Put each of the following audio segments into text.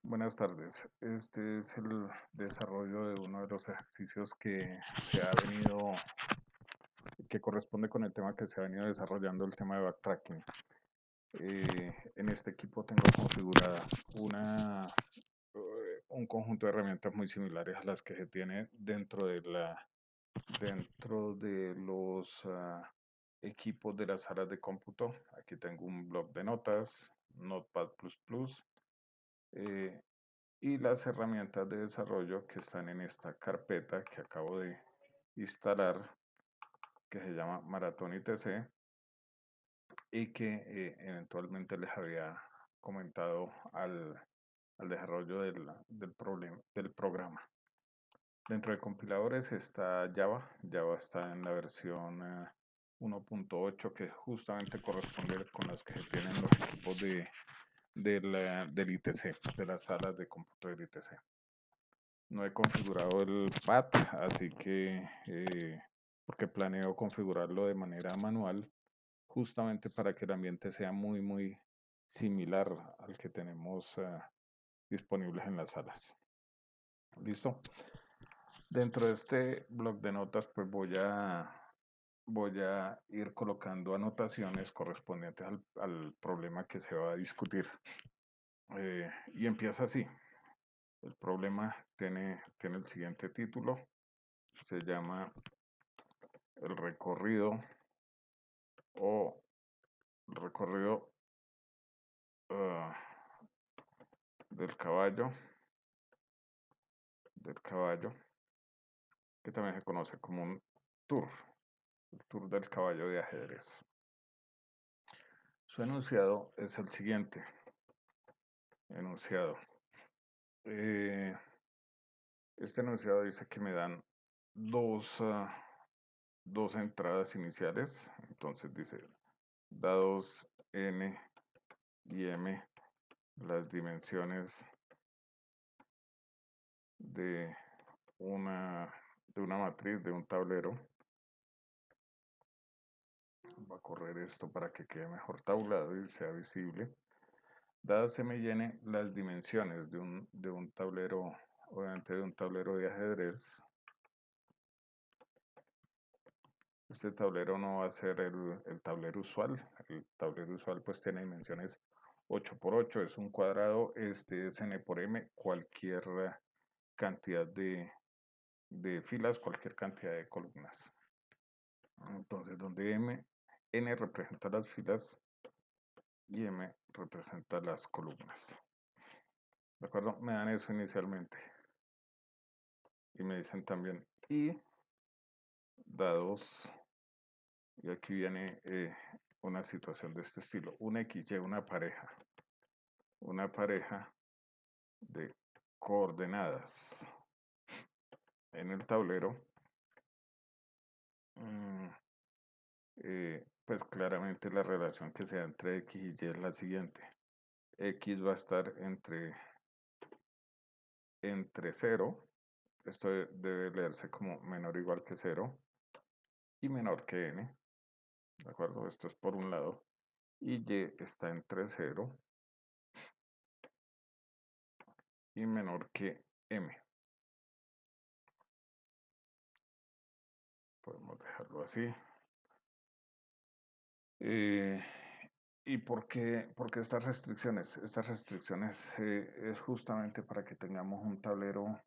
Buenas tardes. Este es el desarrollo de uno de los ejercicios que se ha venido, que corresponde con el tema que se ha venido desarrollando, el tema de backtracking. En este equipo tengo configurada un conjunto de herramientas muy similares a las que se tiene dentro de los equipos de las salas de cómputo. Aquí tengo un blog de notas, Notepad++, eh, y las herramientas de desarrollo que están en esta carpeta que acabo de instalar, que se llama Maratón ITC y que eventualmente les había comentado al desarrollo del programa. Dentro de compiladores está Java. Java está en la versión 1.8, que justamente corresponde con las que se tienen los equipos del ITC, de las salas de cómputo del ITC. No he configurado el path, así que porque planeo configurarlo de manera manual, justamente para que el ambiente sea muy similar al que tenemos disponibles en las salas. ¿Listo? Dentro de este bloc de notas, pues voy a ir colocando anotaciones correspondientes al problema que se va a discutir. Y empieza así. El problema tiene el siguiente título. Se llama el recorrido o recorrido uh, del caballo, que también se conoce como un tour, el tour del caballo de ajedrez. Su enunciado es el siguiente. Enunciado. Este enunciado dice que me dan dos entradas iniciales. Entonces dice, dados n y m las dimensiones de una, de una matriz, de un tablero. Va a correr esto para que quede mejor tablado y sea visible. Dado se me llene las dimensiones de un tablero, obviamente de un tablero de ajedrez. Este tablero no va a ser el tablero usual. El tablero usual pues tiene dimensiones 8 por 8, es un cuadrado. Este es n por m, cualquier cantidad de filas, cualquier cantidad de columnas. Entonces, donde n representa las filas y m representa las columnas. ¿De acuerdo? Me dan eso inicialmente. Y me dicen también y dados, y aquí viene una situación de este estilo, un XY, una pareja de coordenadas en el tablero. Pues claramente la relación que se da entre X y Y es la siguiente. X va a estar entre 0, esto debe leerse como menor o igual que 0, y menor que n, ¿de acuerdo? Esto es por un lado. Y Y está entre 0 y menor que m. Podemos dejarlo así. ¿Y por qué estas restricciones? Estas restricciones es justamente para que tengamos un tablero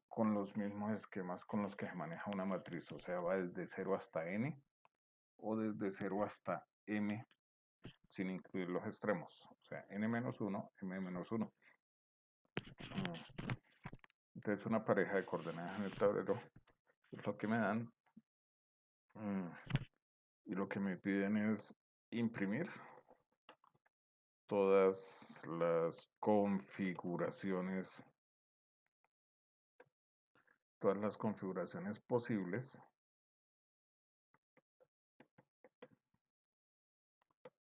con los mismos esquemas con los que se maneja una matriz. O sea, va desde 0 hasta n o desde 0 hasta m sin incluir los extremos. O sea, n-1, m-1. Entonces una pareja de coordenadas en el tablero es lo que me dan. Y lo que me piden es imprimir todas todas las configuraciones posibles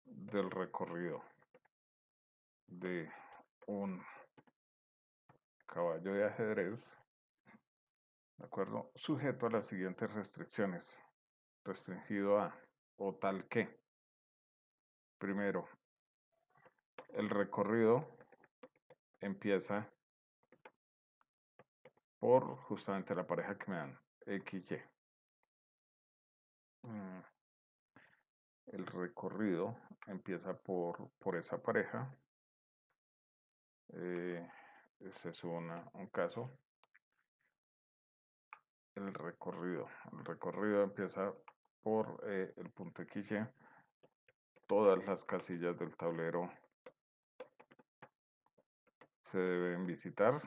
del recorrido de un caballo de ajedrez, ¿de acuerdo? Sujeto a las siguientes restricciones. Restringido a, o tal que, primero, el recorrido empieza por justamente la pareja que me dan, XY. El recorrido empieza por esa pareja. Ese es un caso. El recorrido empieza por el punto XY. Todas las casillas del tablero se deben visitar.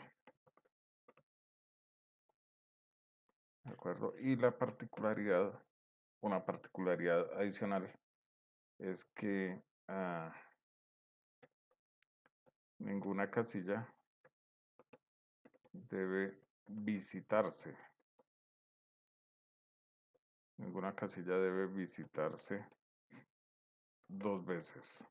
¿De acuerdo? Y la particularidad, una particularidad adicional, es que ninguna casilla debe visitarse. Ninguna casilla debe visitarse dos veces.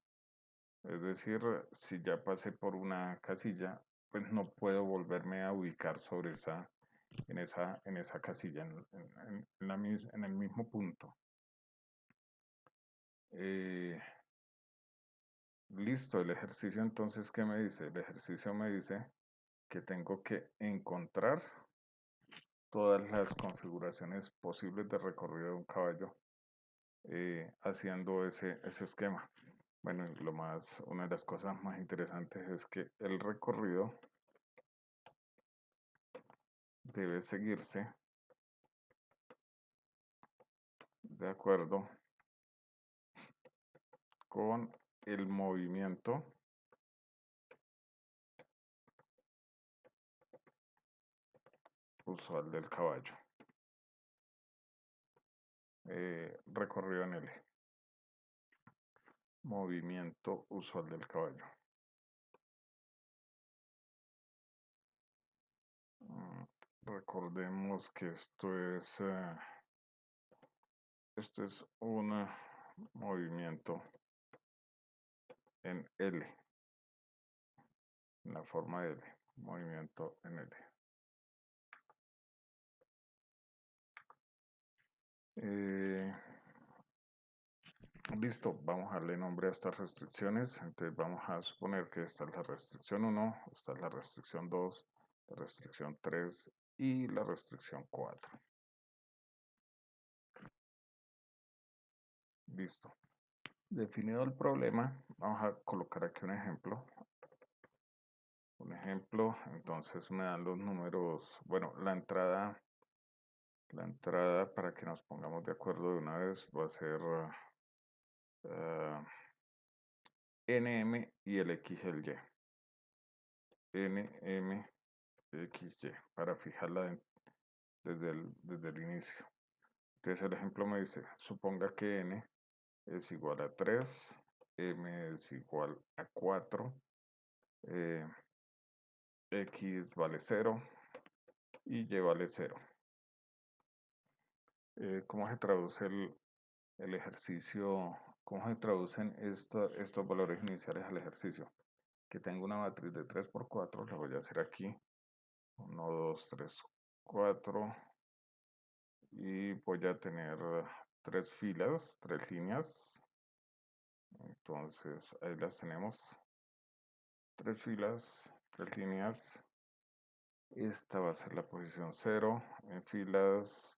Es decir, si ya pasé por una casilla, pues no puedo volverme a ubicar sobre en esa casilla, en el mismo punto. Listo, el ejercicio entonces, ¿qué me dice? El ejercicio me dice que tengo que encontrar todas las configuraciones posibles de recorrido de un caballo haciendo ese esquema. Bueno, una de las cosas más interesantes es que el recorrido debe seguirse de acuerdo con el movimiento usual del caballo. Recorrido en L. Movimiento usual del caballo. Recordemos que esto es un movimiento en L, en la forma L, movimiento en L. Listo, vamos a darle nombre a estas restricciones. Entonces vamos a suponer que esta es la restricción 1, esta es la restricción 2, la restricción 3 y la restricción 4. Listo. Definido el problema, vamos a colocar aquí un ejemplo. Un ejemplo, entonces me dan los números, bueno, la entrada para que nos pongamos de acuerdo de una vez va a ser NM y el X y el Y. NM, XY, para fijarla desde el inicio. Entonces el ejemplo me dice, suponga que N es igual a 3, M es igual a 4, X vale 0 y Y vale 0. ¿Cómo se traduce el ejercicio? ¿Cómo se traducen estos valores iniciales al ejercicio? Que tengo una matriz de 3 por 4, la voy a hacer aquí. 1, 2, 3, 4. Y voy a tener 3 filas, 3 líneas. Entonces ahí las tenemos. 3 filas, 3 líneas. Esta va a ser la posición 0 en filas,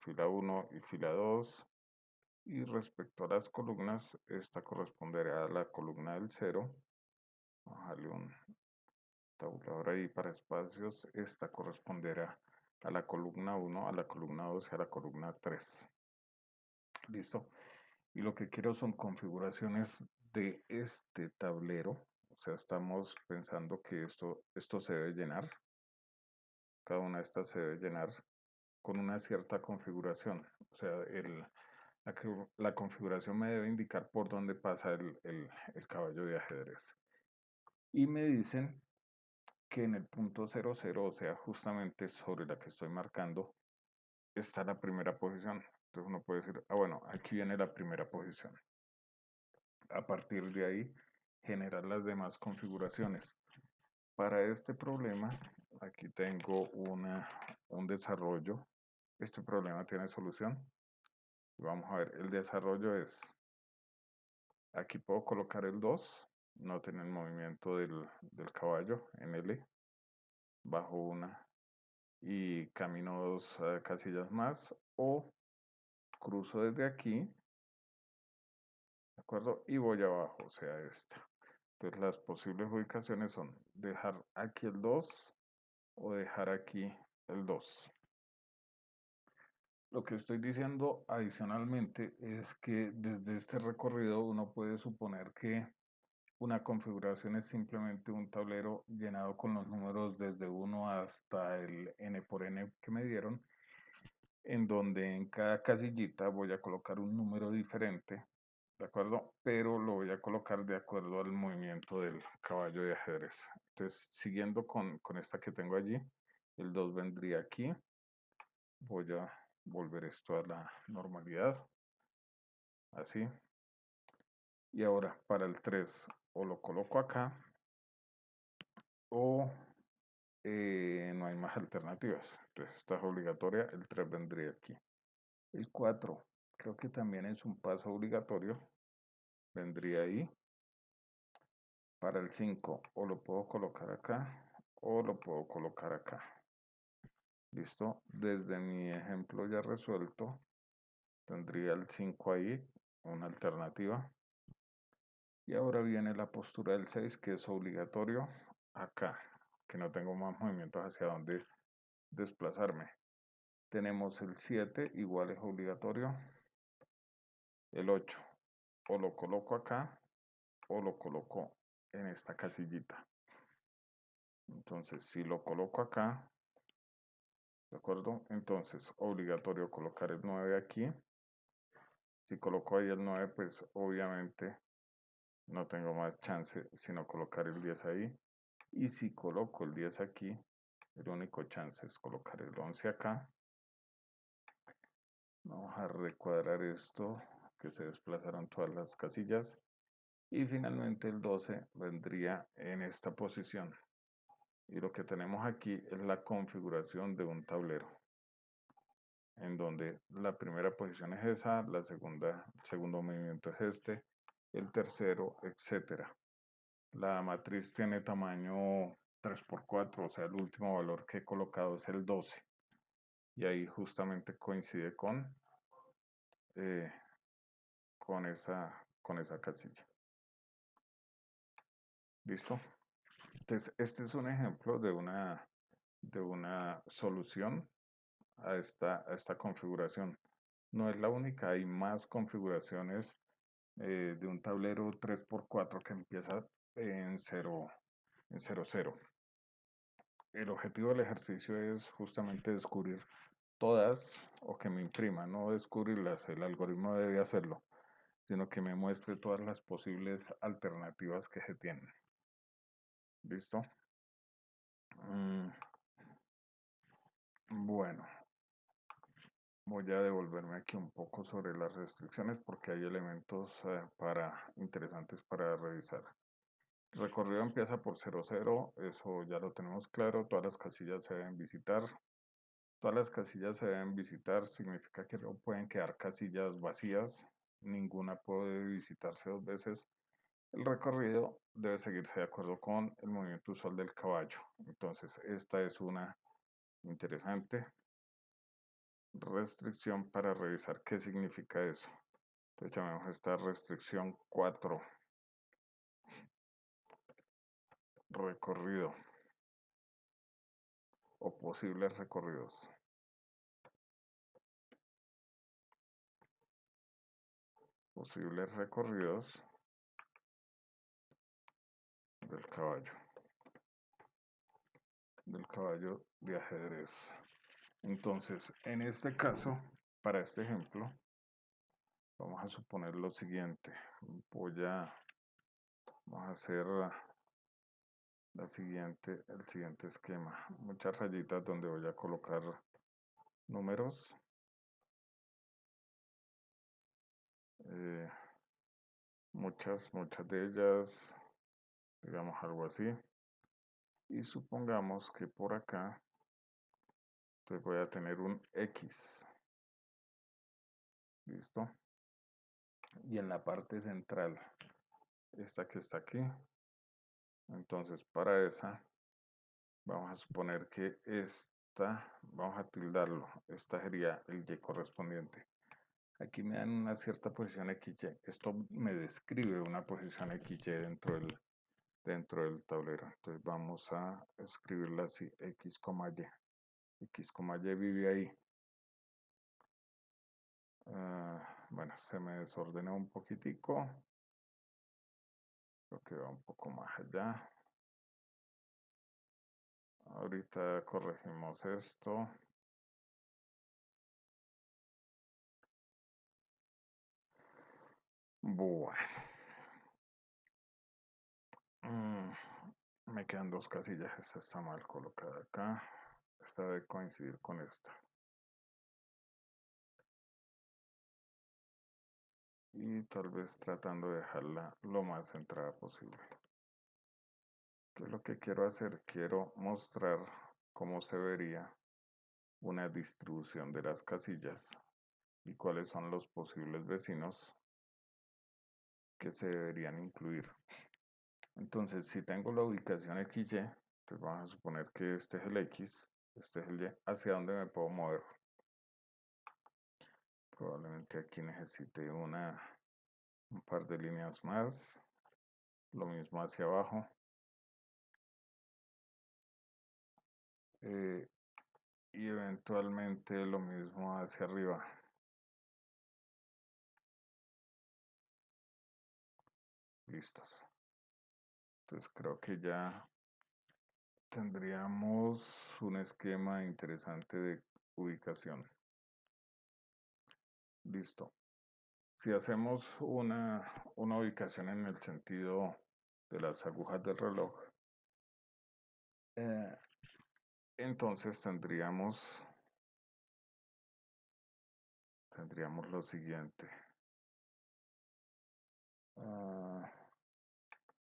fila 1 y fila 2. Y respecto a las columnas, esta corresponderá a la columna del 0. Vamos a darle un tabulador ahí para espacios. Esta corresponderá a la columna 1, a la columna 2 y a la columna 3. Listo. Y lo que quiero son configuraciones de este tablero. O sea, estamos pensando que esto se debe llenar. Cada una de estas se debe llenar con una cierta configuración. O sea, la configuración me debe indicar por dónde pasa el caballo de ajedrez. Y me dicen que en el punto 00, o sea, justamente sobre la que estoy marcando, está la primera posición. Entonces uno puede decir, bueno, aquí viene la primera posición. A partir de ahí, generar las demás configuraciones. Para este problema, aquí tengo un desarrollo. Este problema tiene solución. Vamos a ver, el desarrollo es, aquí puedo colocar el 2, noten el movimiento del caballo en L, bajo una y camino dos casillas más, o cruzo desde aquí, ¿de acuerdo? Y voy abajo, o sea, esta. Entonces las posibles ubicaciones son dejar aquí el 2 o dejar aquí el 2. Lo que estoy diciendo adicionalmente es que desde este recorrido uno puede suponer que una configuración es simplemente un tablero llenado con los números desde 1 hasta el n por n que me dieron, en donde en cada casillita voy a colocar un número diferente, ¿de acuerdo? Pero lo voy a colocar de acuerdo al movimiento del caballo de ajedrez. Entonces, siguiendo con esta que tengo allí, el 2 vendría aquí. Voy a volver esto a la normalidad, así. Y ahora para el 3 o lo coloco acá o no hay más alternativas. Entonces esta es obligatoria, el 3 vendría aquí. El 4 creo que también es un paso obligatorio, vendría ahí. Para el 5 o lo puedo colocar acá o lo puedo colocar acá. ¿Listo? Desde mi ejemplo ya resuelto, tendría el 5 ahí, una alternativa. Y ahora viene la postura del 6, que es obligatorio acá, que no tengo más movimientos hacia donde desplazarme. Tenemos el 7, igual es obligatorio. El 8, o lo coloco acá o lo coloco en esta casillita. Entonces, si lo coloco acá, ¿de acuerdo? Entonces, obligatorio colocar el 9 aquí. Si coloco ahí el 9, pues obviamente no tengo más chance sino colocar el 10 ahí. Y si coloco el 10 aquí, el único chance es colocar el 11 acá. Vamos a recuadrar esto, que se desplazaron todas las casillas. Y finalmente el 12 vendría en esta posición. Y lo que tenemos aquí es la configuración de un tablero, en donde la primera posición es esa, la segunda, el segundo movimiento es este, el tercero, etcétera. La matriz tiene tamaño 3×4, o sea, el último valor que he colocado es el 12. Y ahí justamente coincide eh, con esa casilla. ¿Listo? Entonces, este es un ejemplo de una solución a esta configuración. No es la única, hay más configuraciones de un tablero 3×4 que empieza en 0, en 0,0. El objetivo del ejercicio es justamente descubrir todas o que me imprima, no descubrirlas, el algoritmo debe hacerlo, sino que me muestre todas las posibles alternativas que se tienen. ¿Listo? Bueno, voy a devolverme aquí un poco sobre las restricciones porque hay elementos interesantes para revisar. El recorrido empieza por 0,0, eso ya lo tenemos claro, todas las casillas se deben visitar. Todas las casillas se deben visitar, significa que no pueden quedar casillas vacías, ninguna puede visitarse dos veces. El recorrido debe seguirse de acuerdo con el movimiento usual del caballo. Entonces, esta es una interesante restricción para revisar qué significa eso. Entonces, llamemos esta restricción 4. Recorrido o posibles recorridos. Posibles recorridos del caballo de ajedrez. Entonces, en este caso, para este ejemplo, vamos a suponer lo siguiente. Vamos a hacer el siguiente esquema. Muchas rayitas donde voy a colocar números. Muchas de ellas, digamos algo así. Y supongamos que por acá, entonces voy a tener un X. ¿Listo? Y en la parte central esta que está aquí. Entonces, para esa, vamos a suponer que esta, vamos a tildarlo, esta sería el Y correspondiente. Aquí me dan una cierta posición XY. Esto me describe una posición XY dentro del tablero. Entonces vamos a escribirla así, X, Y. X, Y vive ahí. Bueno, se me desordenó un poquitico. Creo que va un poco más allá. Ahorita corregimos esto. Bueno. Me quedan dos casillas. Esta está mal colocada acá. Esta debe coincidir con esta. Y tal vez tratando de dejarla lo más centrada posible. ¿Qué es lo que quiero hacer? Quiero mostrar cómo se vería una distribución de las casillas y cuáles son los posibles vecinos que se deberían incluir. Entonces, si tengo la ubicación XY, pues vamos a suponer que este es el X, este es el Y, ¿hacia dónde me puedo mover? Probablemente aquí necesite un par de líneas más, lo mismo hacia abajo. Y eventualmente lo mismo hacia arriba. Listos. Entonces creo que ya tendríamos un esquema interesante de ubicación. Listo. Si hacemos una ubicación en el sentido de las agujas del reloj, entonces tendríamos lo siguiente.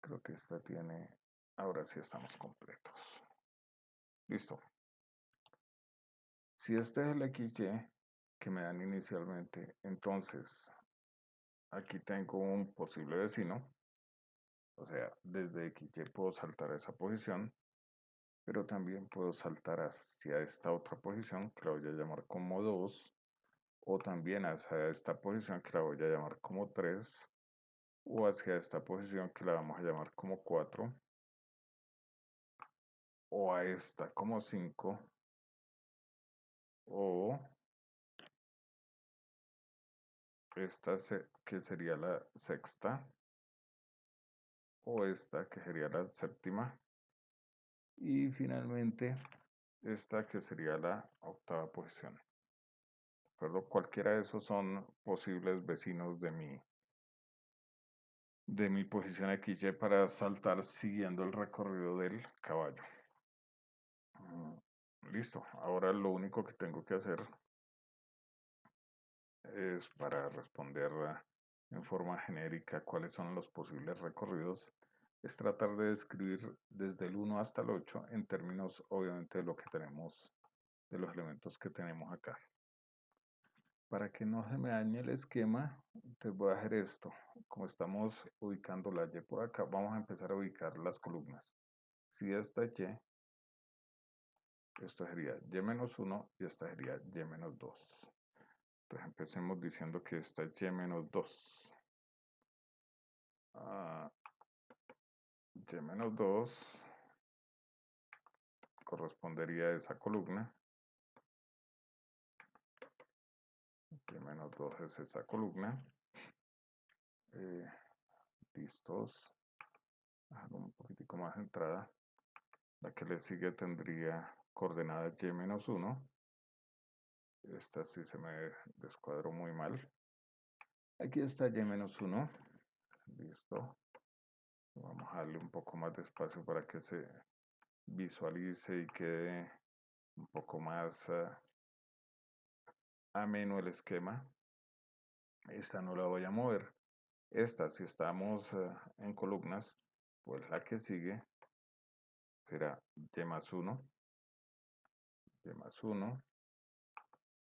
Creo que esta tiene, ahora sí estamos completos. Listo. Si este es el XY que me dan inicialmente, entonces aquí tengo un posible vecino. O sea, desde XY puedo saltar a esa posición, pero también puedo saltar hacia esta otra posición que la voy a llamar como 2, o también hacia esta posición que la voy a llamar como 3, o hacia esta posición que la vamos a llamar como 4, o a esta como 5, o esta que sería la sexta, o esta que sería la séptima, y finalmente esta que sería la octava posición. ¿De acuerdo? Cualquiera de esos son posibles vecinos de mi posición XY para saltar siguiendo el recorrido del caballo. Listo. Ahora lo único que tengo que hacer es, para responder en forma genérica cuáles son los posibles recorridos, es tratar de describir desde el 1 hasta el 8 en términos obviamente de lo que tenemos, de los elementos que tenemos acá. Para que no se me dañe el esquema, te voy a hacer esto. Como estamos ubicando la Y por acá, vamos a empezar a ubicar las columnas. Si esta es Y, esto sería Y-1 y esta sería Y-2. Entonces empecemos diciendo que esta es Y-2. Y-2 correspondería a esa columna. Y-2 es esa columna. Listos. Hago un poquitico más entrada. La que le sigue tendría coordenadas Y-1. Esta sí se me descuadró muy mal. Aquí está Y-1. Listo. Vamos a darle un poco más de espacio para que se visualice y quede un poco más ameno el esquema. Esta no la voy a mover. Esta, si estamos en columnas, pues la que sigue será Y+1. Y+1.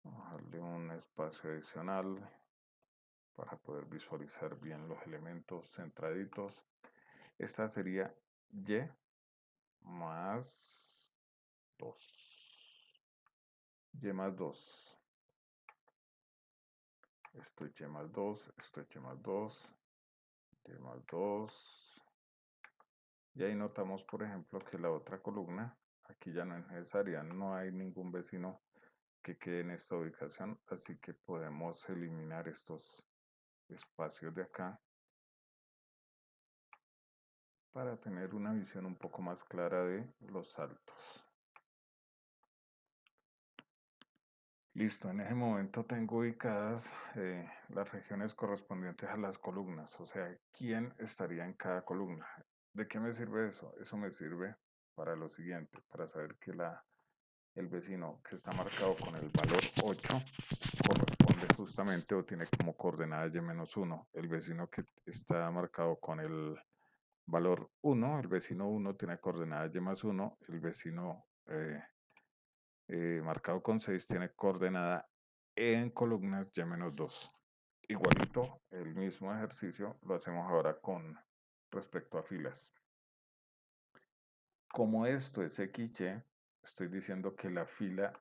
Vamos a darle un espacio adicional. para poder visualizar bien los elementos centraditos. Esta sería y más 2. Y más 2. Esto es y más 2. Esto es y más 2. Y más 2. Y ahí notamos, por ejemplo, que la otra columna, aquí ya no es necesaria, no hay ningún vecino que quede en esta ubicación, así que podemos eliminar estos espacios de acá para tener una visión un poco más clara de los saltos. Listo, en ese momento tengo ubicadas las regiones correspondientes a las columnas, o sea, quién estaría en cada columna. ¿De qué me sirve eso? Eso me sirve para lo siguiente, para saber que el vecino que está marcado con el valor 8 corresponde justamente o tiene como coordenada y-1. El vecino que está marcado con el valor 1, el vecino 1 tiene coordenada y+1, el vecino marcado con 6 tiene coordenada en columnas y-2. Igualito, el mismo ejercicio lo hacemos ahora con respecto a filas. Como esto es XY, estoy diciendo que la fila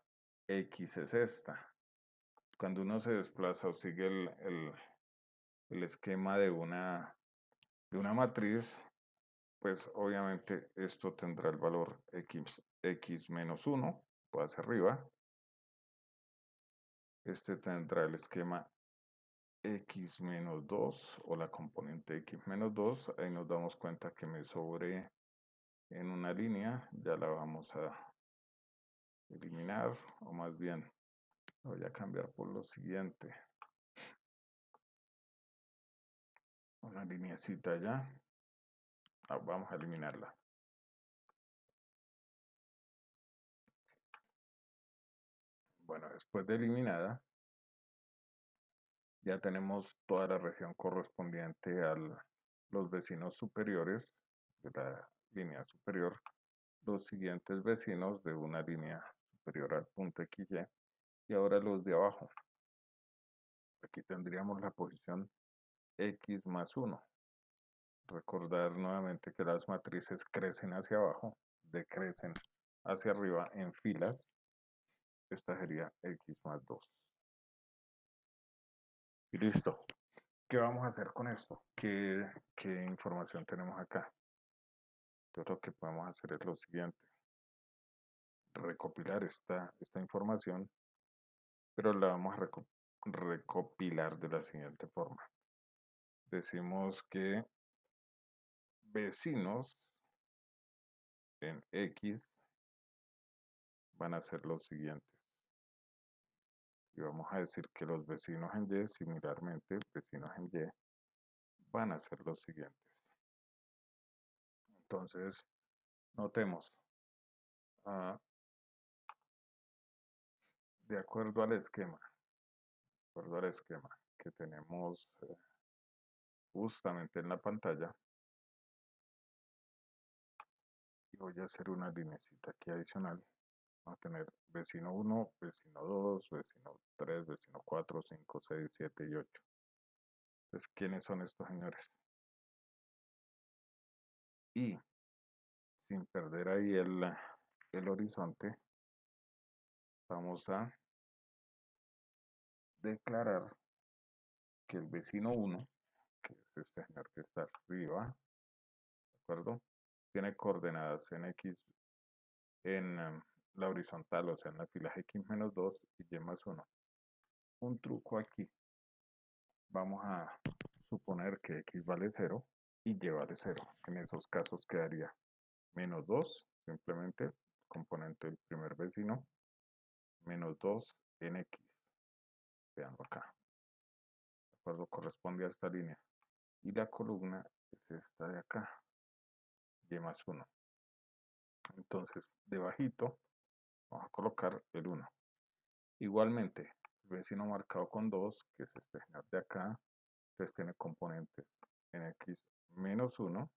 X es esta. Cuando uno se desplaza o sigue el esquema de una matriz, pues obviamente esto tendrá el valor x-1, pues hacia arriba. Este tendrá el esquema x-2 o la componente x-2. Ahí nos damos cuenta que me sobre en una línea, ya la vamos a eliminar, o más bien voy a cambiar por lo siguiente. Una lineecita ya. Vamos a eliminarla. Bueno, después de eliminada, ya tenemos toda la región correspondiente a los vecinos superiores de la línea superior, los siguientes vecinos de una línea superior al punto XY, y ahora los de abajo. Aquí tendríamos la posición X más 1. Recordar nuevamente que las matrices crecen hacia abajo, decrecen hacia arriba en filas. Esta sería X más 2. Y listo. ¿Qué vamos a hacer con esto? ¿Qué información tenemos acá? Entonces lo que podemos hacer es lo siguiente. Recopilar esta información, pero la vamos a recopilar de la siguiente forma. Decimos que vecinos en X van a ser los siguientes. Y vamos a decir que los vecinos en Y, similarmente, vecinos en Y, van a ser los siguientes. Entonces, notemos, de acuerdo al esquema, que tenemos justamente en la pantalla, y voy a hacer una linecita aquí adicional. Vamos a tener vecino 1, vecino 2, vecino 3, vecino 4, 5, 6, 7 y 8. Entonces, ¿quiénes son estos señores? Y sin perder ahí el horizonte, vamos a declarar que el vecino 1, que es este señor que está arriba, ¿de acuerdo? Tiene coordenadas en X, en la horizontal, o sea, en la fila X-2 y Y+1. Un truco aquí. Vamos a suponer que X vale 0 y Y vale 0. En esos casos quedaría -2, simplemente componente del primer vecino, -2 en X. Veanlo acá. ¿De acuerdo? Corresponde a esta línea. Y la columna es esta de acá, Y+1. Entonces, debajito, vamos a colocar el 1. Igualmente, el vecino marcado con 2, que es este señor de acá, entonces tiene componentes en X-1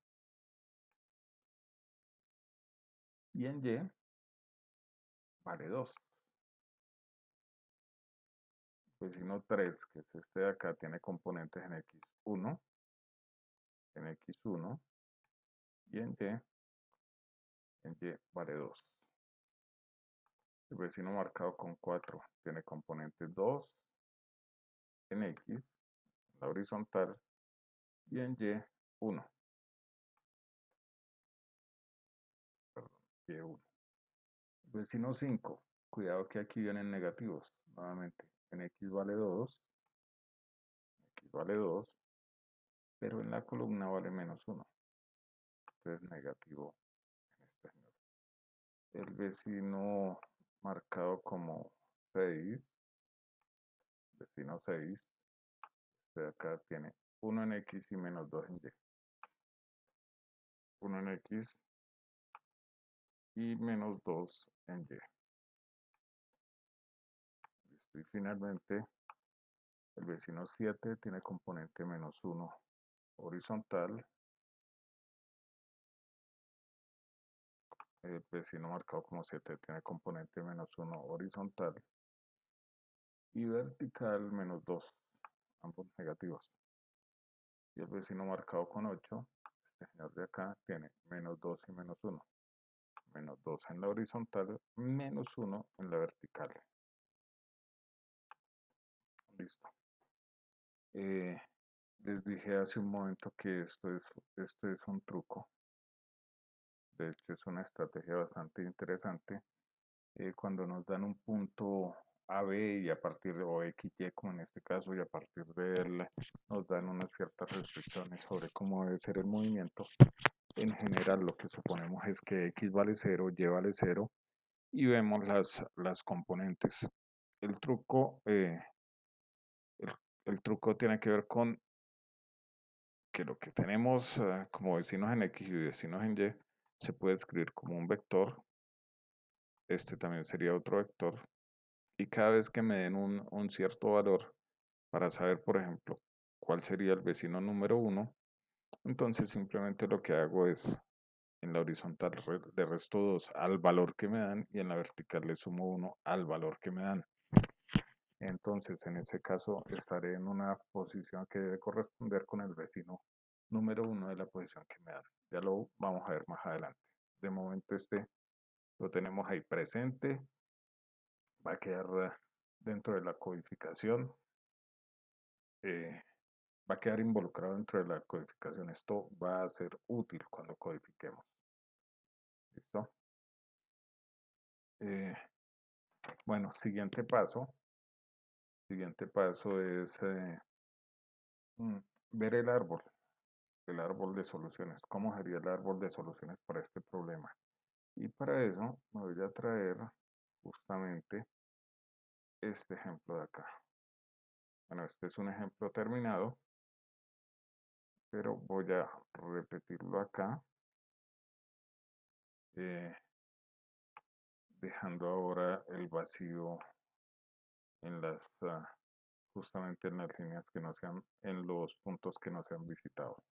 y en Y vale 2. Vecino 3, que es este de acá, tiene componentes en x1 y en y vale 2. El vecino marcado con 4 tiene componentes 2 en x, la horizontal, y en y 1, perdón, y1. Vecino 5, cuidado que aquí vienen negativos, nuevamente, en x vale 2, pero en la columna vale -1, entonces negativo en este señor. El vecino marcado como 6, vecino 6, de acá tiene 1 en x y -2 en y. 1 en x y -2 en y. Listo. Y finalmente, el vecino 7 tiene componente -1 horizontal. El vecino marcado como 7 tiene componente -1 horizontal. Y vertical -2, ambos negativos. Y el vecino marcado con 8, este señor de acá, tiene -2 y -1. -2 en la horizontal, -1 en la vertical. Listo. Les dije hace un momento que esto es un truco. De hecho, es una estrategia bastante interesante. Cuando nos dan un punto A, B y a partir de, o X, Y, como en este caso, y a partir de él nos dan unas ciertas restricciones sobre cómo debe ser el movimiento. En general, lo que suponemos es que X vale 0, Y vale 0, y vemos las componentes. El truco, el truco tiene que ver con que lo que tenemos como vecinos en X y vecinos en Y se puede escribir como un vector. Este también sería otro vector. Y cada vez que me den un cierto valor para saber, por ejemplo, cuál sería el vecino número 1, entonces simplemente lo que hago es en la horizontal le resto 2 al valor que me dan y en la vertical le sumo 1 al valor que me dan. Entonces, en ese caso, estaré en una posición que debe corresponder con el vecino número 1 de la posición que me dan. Ya lo vamos a ver más adelante. De momento este lo tenemos ahí presente. Va a quedar dentro de la codificación. Va a quedar involucrado dentro de la codificación. Esto va a ser útil cuando codifiquemos. ¿Listo? Eh, bueno, siguiente paso. Siguiente paso es ver el árbol de soluciones. ¿Cómo sería el árbol de soluciones para este problema? Y para eso me voy a traer justamente este ejemplo de acá. Bueno, este es un ejemplo terminado, pero voy a repetirlo acá, eh, dejando ahora el vacío en las, justamente en las líneas que no sean, en los puntos que no se han visitado.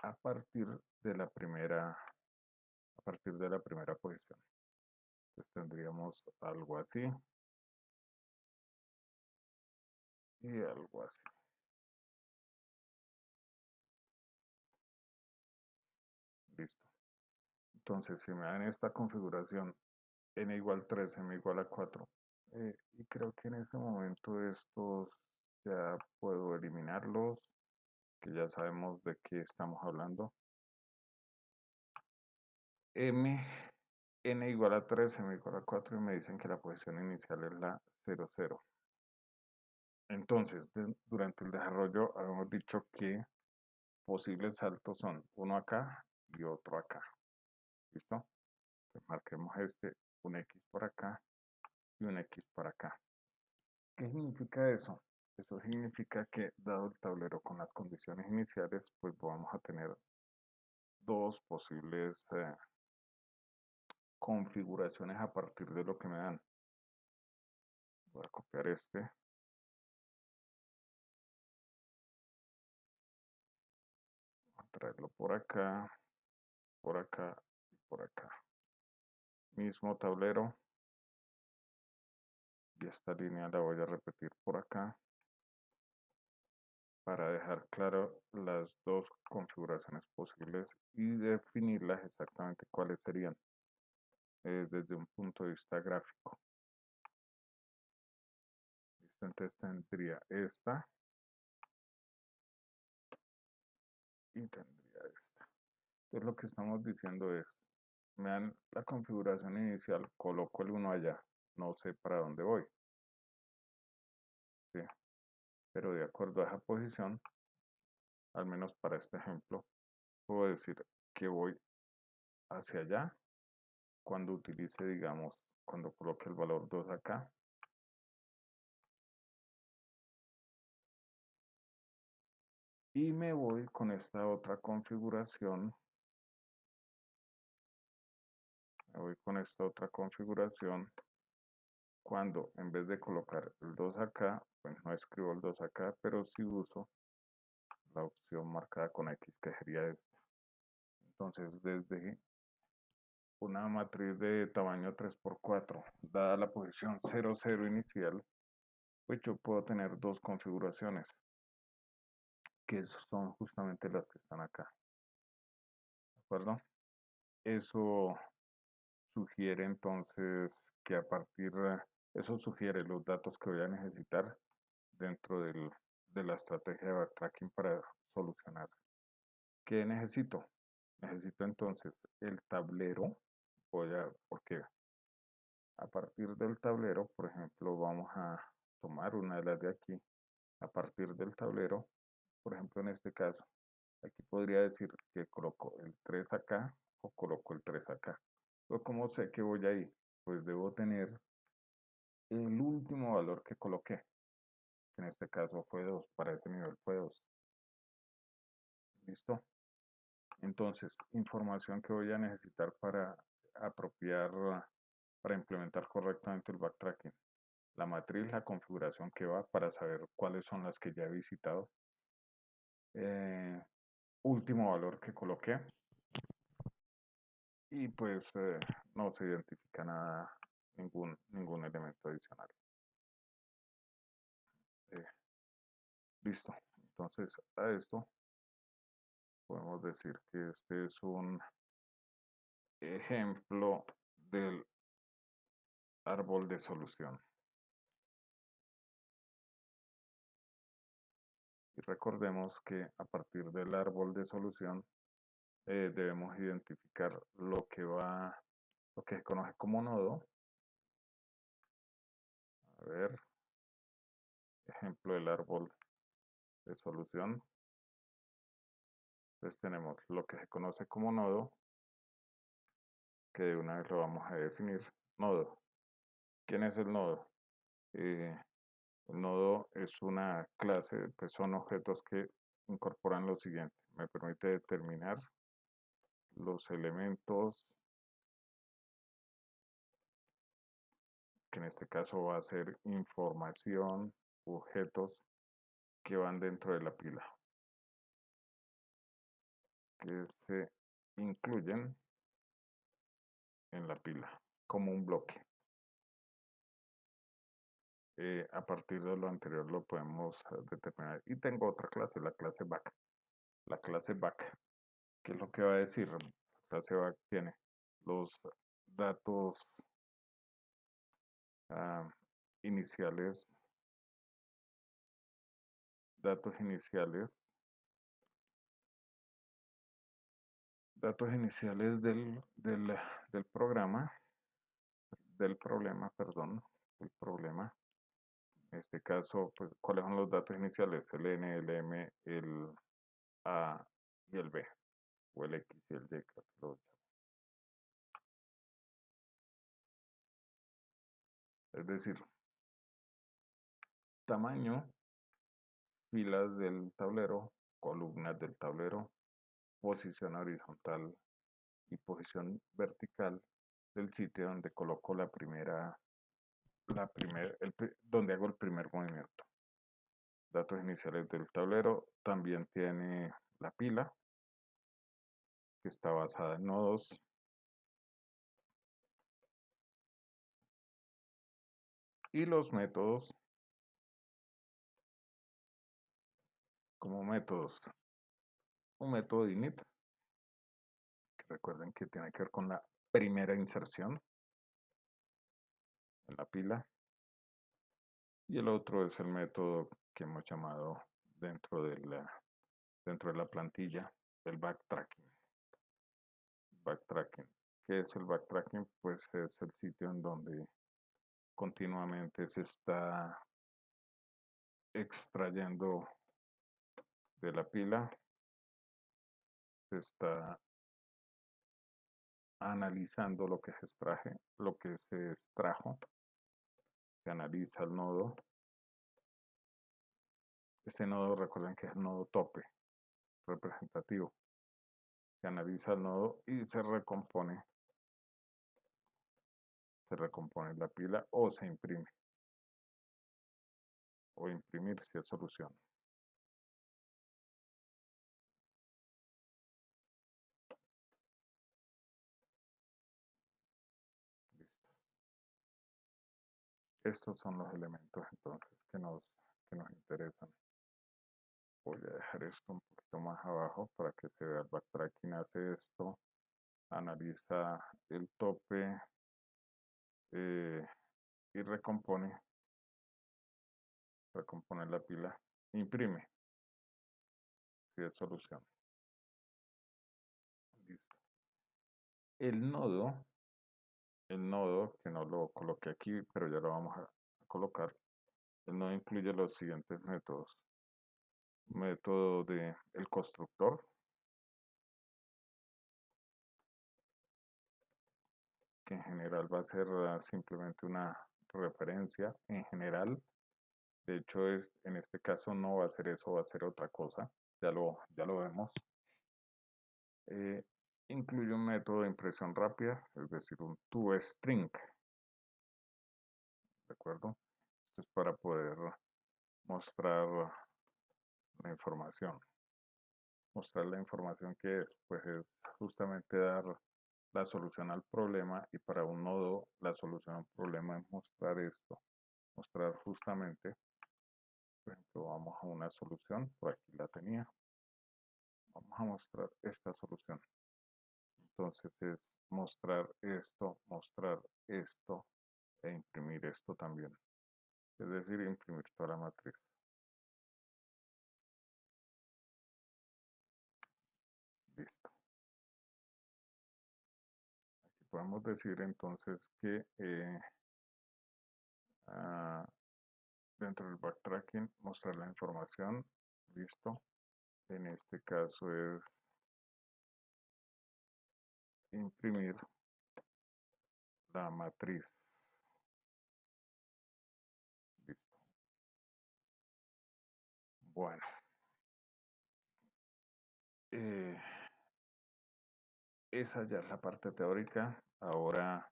A partir de la primera, a partir de la primera posición. Entonces tendríamos algo así y algo así. Listo. Entonces, si me dan esta configuración n igual 3, m igual a 4, y creo que en este momento estos ya puedo eliminarlos, que ya sabemos de qué estamos hablando. M, n igual a 3, m igual a 4, y me dicen que la posición inicial es la 0, 0. Entonces, durante el desarrollo habíamos dicho que posibles saltos son uno acá y otro acá. ¿Listo? Entonces, marquemos este, un X por acá y un X por acá. ¿Qué significa eso? Eso significa que, dado el tablero con las condiciones iniciales, pues vamos a tener dos posibles configuraciones a partir de lo que me dan. Voy a copiar este. Voy a traerlo por acá y por acá. Mismo tablero. y esta línea la voy a repetir por acá para dejar claro las dos configuraciones posibles y definirlas exactamente cuáles serían desde un punto de vista gráfico. ¿Listo? Entonces tendría esta y tendría esta. Entonces lo que estamos diciendo es, me dan la configuración inicial, coloco el 1 allá, no sé para dónde voy, ¿sí? Pero de acuerdo a esa posición, al menos para este ejemplo, puedo decir que voy hacia allá cuando utilice, digamos, cuando coloque el valor 2 acá. Y me voy con esta otra configuración. Me voy con esta otra configuración cuando en vez de colocar el 2 acá, pues no escribo el 2 acá, pero sí uso la opción marcada con X, que sería esta. Entonces, desde una matriz de tamaño 3×4, dada la posición 0, 0 inicial, pues yo puedo tener dos configuraciones, que son justamente las que están acá. ¿De acuerdo? Eso sugiere entonces que eso sugiere los datos que voy a necesitar dentro de la estrategia de backtracking para solucionar. ¿Qué necesito? Necesito entonces el tablero, porque a partir del tablero, por ejemplo, vamos a tomar una de las de aquí. A partir del tablero, por ejemplo, en este caso, aquí podría decir que coloco el 3 acá o coloco el 3 acá. Pero ¿cómo sé que voy ahí? Pues debo tener el último valor que coloqué, que en este caso fue 2, para ese nivel fue 2. ¿Listo? Entonces, información que voy a necesitar para para implementar correctamente el backtracking. La matriz, la configuración que va para saber cuáles son las que ya he visitado. Último valor que coloqué. Y pues no se identifica nada, ningún elemento adicional. Eh, listo. Entonces, a esto podemos decir que este es un ejemplo del árbol de solución. Y recordemos que a partir del árbol de solución debemos identificar lo que se conoce como nodo. A ver, ejemplo del árbol de solución. Entonces tenemos lo que se conoce como nodo, que de una vez lo vamos a definir. Nodo. ¿Quién es el nodo? El nodo es una clase, pues son objetos que incorporan lo siguiente. Me permite determinar los elementos, que en este caso va a ser información, objetos que van dentro de la pila, que se incluyen en la pila como un bloque. A partir de lo anterior lo podemos determinar. Y tengo otra clase, la clase back. La clase back, ¿qué es lo que va a decir? La clase back tiene los datos ah, iniciales, datos iniciales, datos iniciales del programa, del problema, perdón, del problema. En este caso, pues, ¿cuáles son los datos iniciales? El N, el M, el A y el B, o el X y el Y, creo que es decir, tamaño, filas del tablero, columnas del tablero, posición horizontal y posición vertical del sitio donde coloco donde hago el primer movimiento. Datos iniciales del tablero, también tiene la pila, que está basada en nodos. Y los métodos, como métodos, un método de init, que recuerden que tiene que ver con la primera inserción en la pila. Y el otro es el método que hemos llamado dentro dentro de la plantilla el backtracking. Backtracking. ¿Qué es el backtracking? Pues es el sitio en donde continuamente se está extrayendo de la pila, se está analizando lo que se extrajo, se analiza el nodo. Este nodo, recuerden que es el nodo tope representativo. Se analiza el nodo y se recompone la pila o se imprime, o imprimir si es solución. Listo. Estos son los elementos entonces que nos interesan. Voy a dejar esto un poquito más abajo para que se vea el backtracking. Hace esto, analiza el tope eh, y recompone la pila, imprime si es solución. Listo. El nodo que no lo coloqué aquí, pero ya lo vamos a colocar. El nodo incluye los siguientes métodos. Método de el constructor, que en general va a ser simplemente una referencia en general. De hecho, en este caso no va a ser eso, va a ser otra cosa. Ya lo vemos. Eh, Incluye un método de impresión rápida, es decir, un toString. ¿De acuerdo? Esto es para poder mostrar la información. Mostrar la información que pues es justamente dar la solución al problema, y para un nodo la solución al problema es mostrar esto. Mostrar justamente, por ejemplo, vamos a una solución, por aquí la tenía. Vamos a mostrar esta solución. Entonces es mostrar esto e imprimir esto también. Es decir, imprimir toda la matriz. Listo. Aquí podemos decir entonces que ah, dentro del backtracking mostrar la información. Listo. En este caso es imprimir la matriz. Listo. Bueno. Eh, Esa ya es la parte teórica. Ahora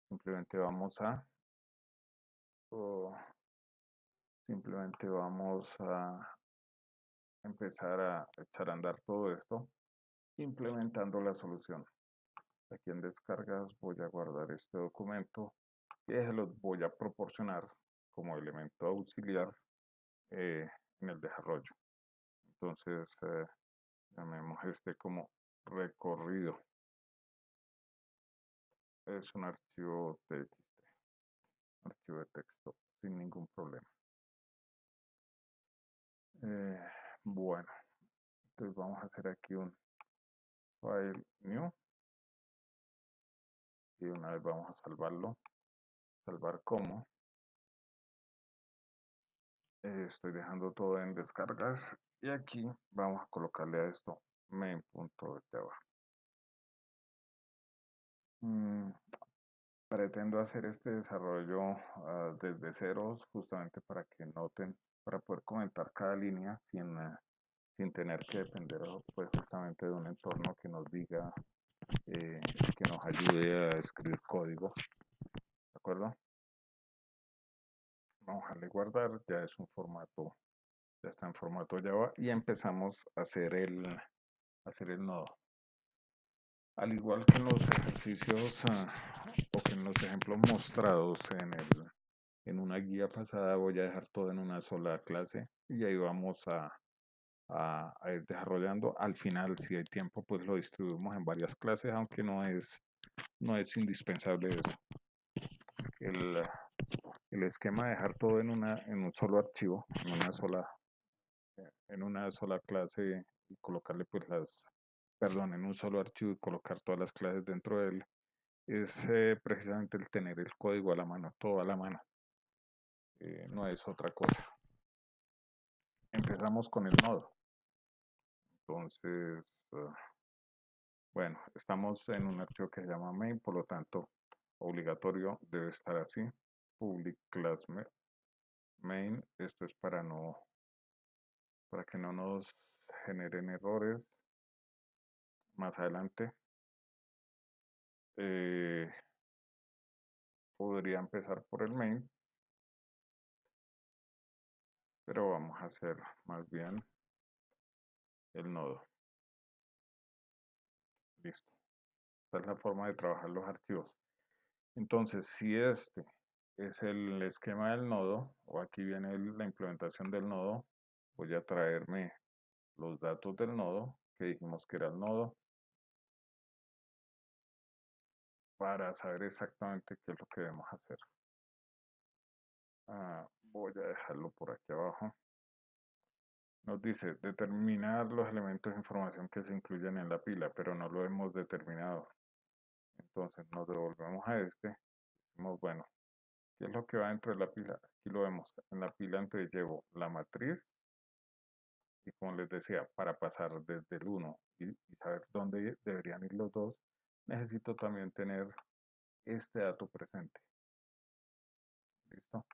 simplemente oh, simplemente vamos a empezar a echar a andar todo esto implementando la solución. Aquí en descargas voy a guardar este documento y se los voy a proporcionar como elemento auxiliar en el desarrollo. Entonces, llamemos este como recorrido. Es un archivo TXT, archivo de texto sin ningún problema. Bueno, entonces vamos a hacer aquí un file new y una vez vamos a salvarlo. Salvar como. Estoy dejando todo en descargas y aquí vamos a colocarle a esto main.java. Pretendo hacer este desarrollo desde ceros, justamente para que noten, para poder comentar cada línea sin tener que depender pues justamente de un entorno que nos diga, que nos ayude a escribir código. ¿De acuerdo? Vamos a darle guardar, ya es un formato, ya está en formato Java y empezamos a hacer el nodo. Al igual que en los ejercicios o que en los ejemplos mostrados en una guía pasada voy a dejar todo en una sola clase y ahí vamos a ir desarrollando. Al final, si hay tiempo, pues lo distribuimos en varias clases, aunque no es indispensable eso. El, el esquema de dejar todo en un solo archivo, en una sola clase y colocarle pues perdón, en un solo archivo y colocar todas las clases dentro de él, es precisamente el tener el código a la mano, todo a la mano. No es otra cosa. Empezamos con el nodo. Entonces, bueno, estamos en un archivo que se llama main, por lo tanto, obligatorio debe estar así. Public class main. Esto es para que no nos generen errores más adelante. Podría empezar por el main, pero vamos a hacer más bien el nodo. Listo. Esta es la forma de trabajar los archivos. Entonces, si este es el esquema del nodo, o aquí viene la implementación del nodo, voy a traerme los datos del nodo, que dijimos que era el nodo, para saber exactamente qué es lo que debemos hacer. Voy a dejarlo por aquí abajo. Nos dice determinar los elementos de información que se incluyen en la pila, pero no lo hemos determinado. Entonces nos devolvemos a este. Decimos, bueno, ¿qué es lo que va dentro de la pila? Aquí lo vemos. En la pila entonces llevo la matriz y como les decía, para pasar desde el 1 y saber dónde deberían ir los dos, necesito también tener este dato presente. ¿Listo?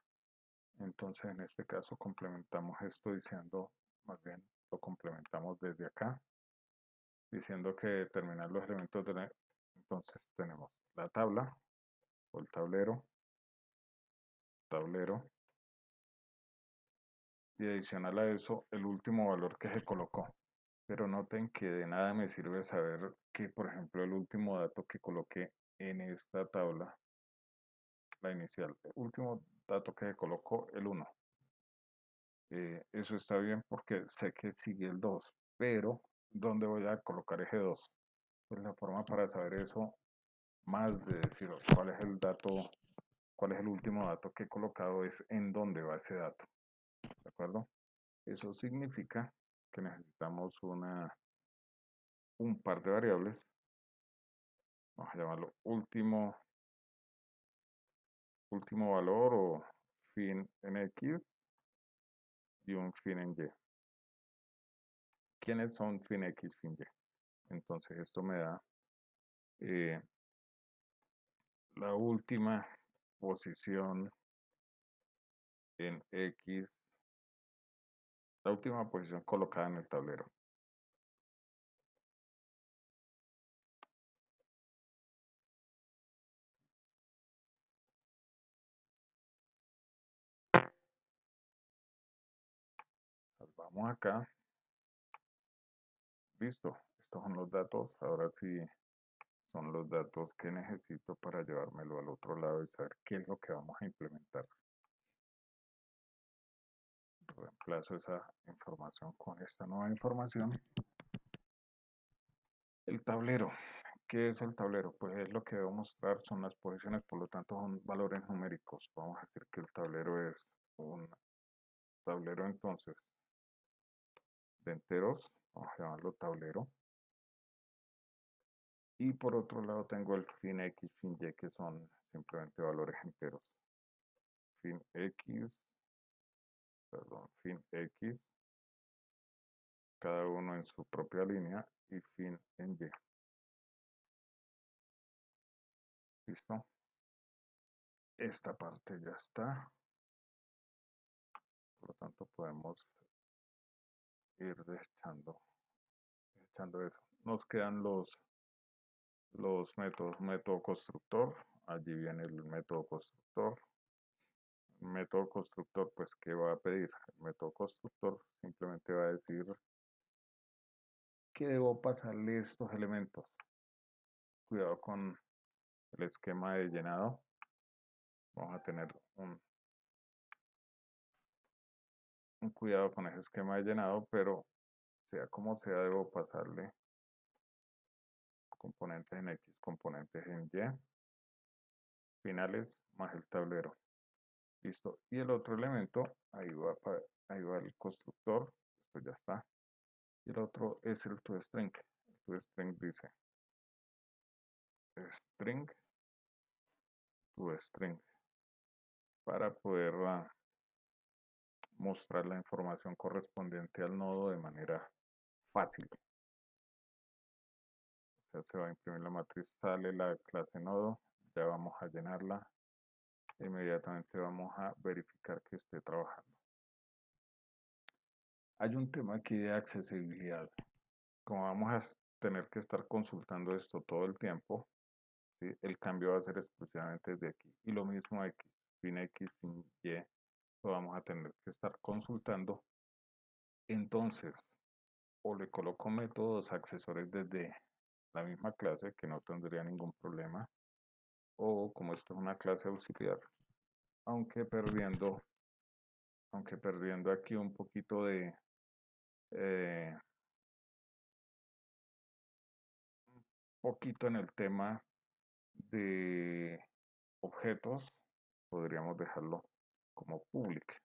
Entonces en este caso complementamos esto diciendo, más bien lo complementamos desde acá, diciendo que determinar los elementos de la... Entonces tenemos la tabla o el tablero, y adicional a eso el último valor que se colocó. Pero noten que de nada me sirve saber que, por ejemplo, el último dato que coloqué en esta tabla, la inicial, el último dato que se colocó, el 1. Eso está bien porque sé que sigue el 2, pero ¿dónde voy a colocar ese 2? Pues la forma para saber eso, más de decir cuál es el dato, cuál es el último dato que he colocado, es en dónde va ese dato. ¿De acuerdo? Eso significa que necesitamos un par de variables. Vamos a llamarlo último valor o fin en X y un fin en Y. ¿Quiénes son fin X, fin Y? Entonces esto me da eh, la última posición en X, la última posición colocada en el tablero. Vamos acá. Listo. Estos son los datos. Ahora sí son los datos que necesito para llevármelo al otro lado y saber qué es lo que vamos a implementar. Reemplazo esa información con esta nueva información. El tablero. ¿Qué es el tablero? Pues es lo que debo mostrar, son las posiciones, por lo tanto son valores numéricos. Vamos a decir que el tablero es un tablero entonces de enteros, vamos a llamarlo tablero. Y por otro lado tengo el fin X, fin Y, que son simplemente valores enteros. Fin X, perdón, fin X, cada uno en su propia línea, y fin en Y. ¿Listo? Esta parte ya está. Por lo tanto podemos ir desechando eso. Nos quedan los métodos. Método constructor, allí viene el método constructor. El método constructor, pues, ¿qué va a pedir? El método constructor simplemente va a decir que debo pasarle estos elementos. Cuidado con el esquema de llenado. Vamos a tener cuidado con ese esquema de llenado, pero sea como sea, debo pasarle componentes en X, componentes en Y, finales más el tablero. Listo. Y el otro elemento, ahí va el constructor, esto ya está. Y el otro es el toString. El toString dice string toString para poder mostrar la información correspondiente al nodo de manera fácil. O sea, se va a imprimir la matriz, sale la clase nodo, ya vamos a llenarla. Inmediatamente vamos a verificar que esté trabajando. Hay un tema aquí de accesibilidad. Como vamos a tener que estar consultando esto todo el tiempo, ¿sí? El cambio va a ser exclusivamente desde aquí. Y lo mismo X, sin X, sin Y, lo vamos a tener que estar consultando. Entonces, o le coloco métodos accesorios desde la misma clase, que no tendría ningún problema, o como esto es una clase auxiliar, aunque perdiendo, aunque perdiendo aquí un poquito de eh, poquito en el tema de objetos, podríamos dejarlo como public,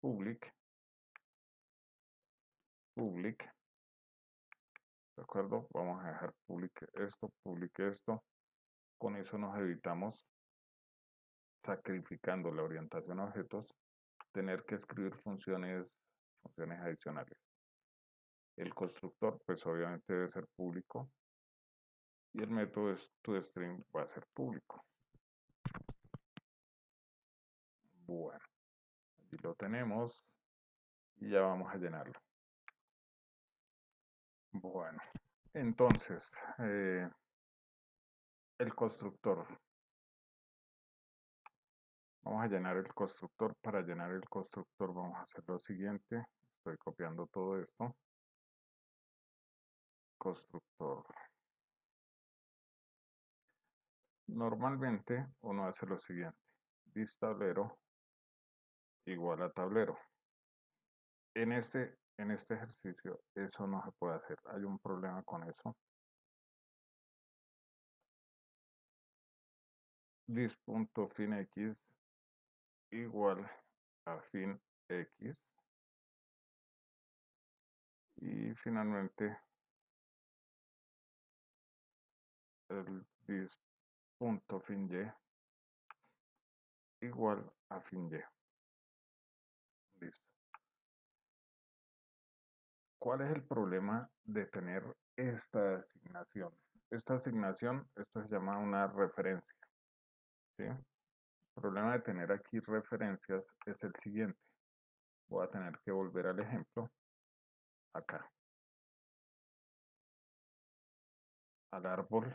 public, public, ¿de acuerdo? Vamos a dejar public esto, con eso nos evitamos, sacrificando la orientación a objetos, tener que escribir funciones adicionales. El constructor, pues obviamente debe ser público, y el método toString va a ser público. Bueno, aquí lo tenemos y ya vamos a llenarlo. Bueno, entonces, el constructor. Vamos a llenar el constructor. Para llenar el constructor vamos a hacer lo siguiente. Estoy copiando todo esto. Constructor. Normalmente uno hace lo siguiente. This tablero igual a tablero. En este ejercicio eso no se puede hacer. Hay un problema con eso. This.finx igual a fin x. Y finalmente el this.finy igual a fin y. Listo. ¿Cuál es el problema de tener esta asignación? Esta asignación, esto se llama una referencia, ¿sí? El problema de tener aquí referencias es el siguiente. Voy a tener que volver al ejemplo, acá, al árbol,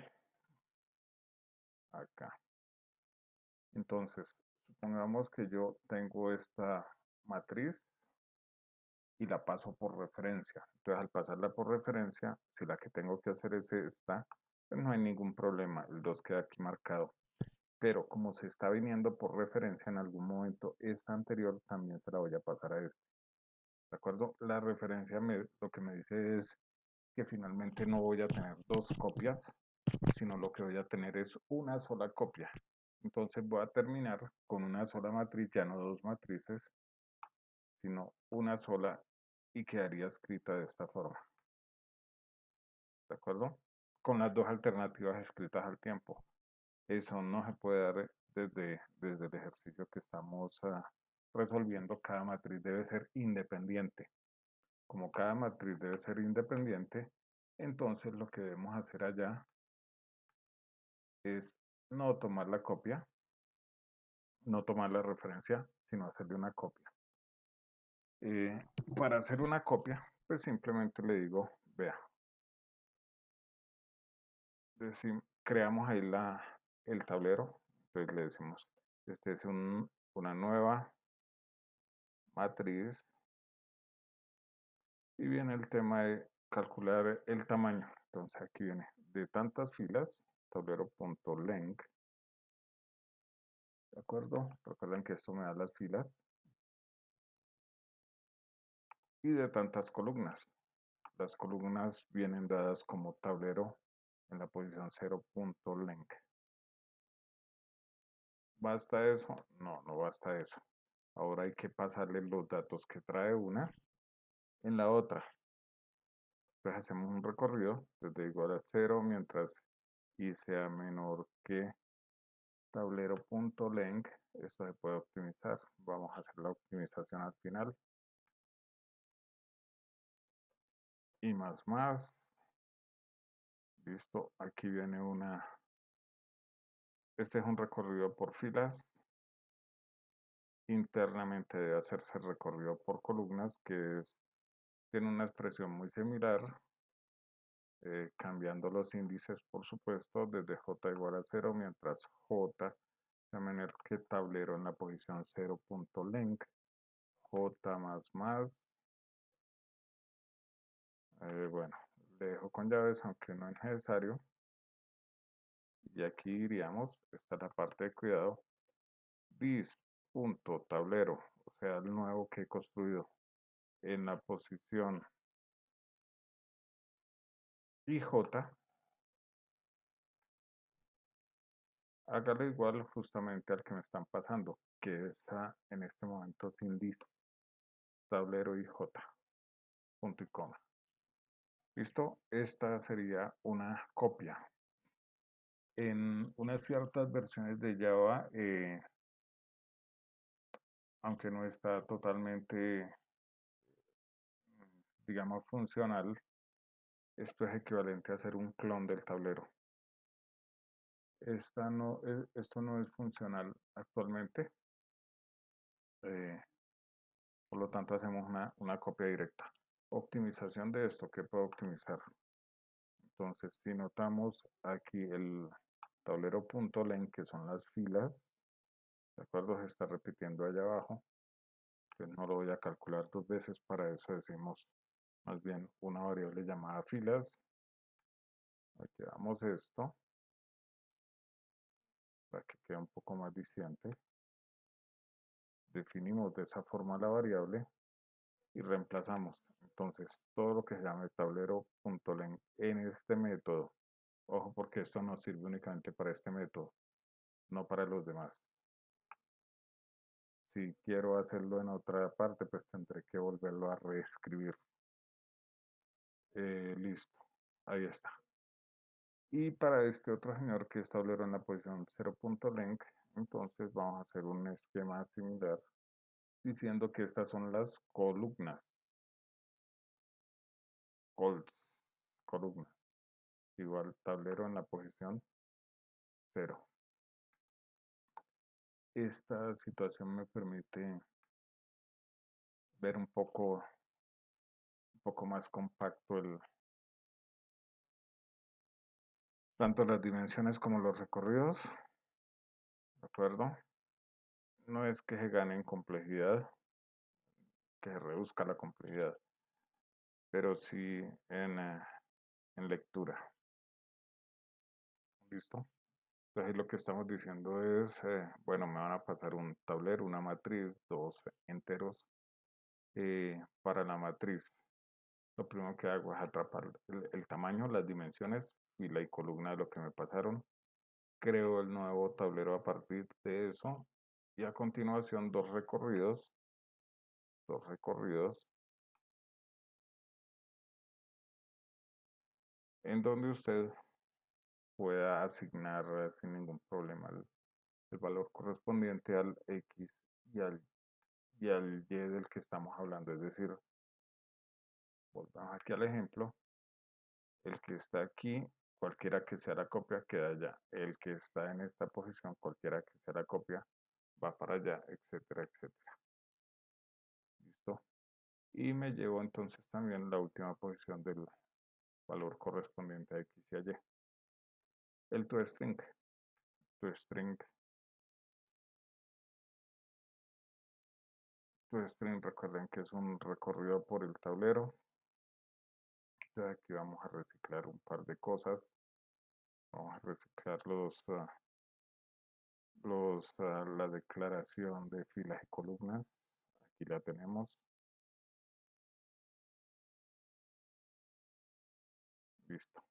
acá. Entonces, supongamos que yo tengo esta matriz y la paso por referencia. Entonces, al pasarla por referencia, si la que tengo que hacer es esta, pues no hay ningún problema. El 2 queda aquí marcado. Pero como se está viniendo por referencia en algún momento, esta anterior también se la voy a pasar a este. ¿De acuerdo? La referencia lo que me dice es que finalmente no voy a tener dos copias, sino lo que voy a tener es una sola copia. Entonces voy a terminar con una sola matriz, ya no dos matrices, sino una sola y quedaría escrita de esta forma. ¿De acuerdo? Con las dos alternativas escritas al tiempo. Eso no se puede dar desde el ejercicio que estamos resolviendo. Cada matriz debe ser independiente. Como cada matriz debe ser independiente, entonces lo que debemos hacer allá es no tomar la copia, no tomar la referencia, sino hacerle una copia. Para hacer una copia, pues simplemente le digo, vea, creamos ahí el tablero, entonces le decimos, este es una nueva matriz y viene el tema de calcular el tamaño. Entonces aquí viene de tantas filas, tablero.length, ¿de acuerdo? Recuerden que esto me da las filas. y de tantas columnas. Las columnas vienen dadas como tablero en la posición 0.length. ¿Basta eso? No, no basta eso. Ahora hay que pasarle los datos que trae una en la otra. Entonces hacemos un recorrido desde igual a 0 mientras y sea menor que tablero.length. Esto se puede optimizar. Vamos a hacer la optimización al final. Y más. Listo. Aquí viene una. Este es un recorrido por filas. Internamente debe hacerse recorrido por columnas, tiene una expresión muy similar, cambiando los índices, por supuesto, desde j igual a 0, mientras j sea menor que tablero en la posición 0.length, j más. Bueno, le dejo con llaves, aunque no es necesario. Y aquí diríamos, esta es la parte de cuidado, this.tablero, o sea, el nuevo que he construido en la posición IJ, hágalo igual justamente al que me están pasando, que está en este momento sin list, tablero IJ, punto y coma. ¿Listo? Esta sería una copia. En unas ciertas versiones de Java, aunque no está totalmente, digamos, funcional, esto es equivalente a hacer un clon del tablero. Esto no es funcional actualmente, eh, por lo tanto hacemos una copia directa. Optimización de esto, ¿qué puedo optimizar? Entonces, si notamos aquí el tablero.len, que son las filas, ¿de acuerdo? Se está repitiendo allá abajo. Entonces no lo voy a calcular dos veces, para eso decimos más bien una variable llamada filas. Aquí damos esto, para que quede un poco más diciente. Definimos de esa forma la variable y reemplazamos. Entonces, todo lo que se llame tablero.len en este método. Ojo, porque esto no sirve únicamente para este método, no para los demás. Si quiero hacerlo en otra parte, pues tendré que volverlo a reescribir. Listo, ahí está. Y para este otro señor que es tablero en la posición 0.length, entonces vamos a hacer un esquema similar diciendo que estas son las columnas. Columnas. Igual tablero en la posición 0. Esta situación me permite ver un poco más compacto tanto las dimensiones como los recorridos. ¿De acuerdo? No es que se gane en complejidad, que se reduzca la complejidad, pero sí en lectura. ¿Listo? Entonces lo que estamos diciendo es, bueno, me van a pasar un tablero, una matriz, dos enteros. Para la matriz, lo primero que hago es atrapar el tamaño, las dimensiones, fila y columna de lo que me pasaron. Creo el nuevo tablero a partir de eso. Y a continuación dos recorridos en donde usted pueda asignar sin ningún problema el valor correspondiente al X y al Y del que estamos hablando. Es decir, volvamos aquí al ejemplo, el que está aquí, cualquiera que sea la copia, queda allá. El que está en esta posición, cualquiera que sea la copia, va para allá, etcétera, etcétera. ¿Listo? Y me llevo entonces también la última posición del valor correspondiente a X y a Y. El toString. ToString, recuerden que es un recorrido por el tablero. Ya aquí vamos a reciclar un par de cosas. Vamos a reciclar la declaración de filas y columnas. Aquí la tenemos. Listo.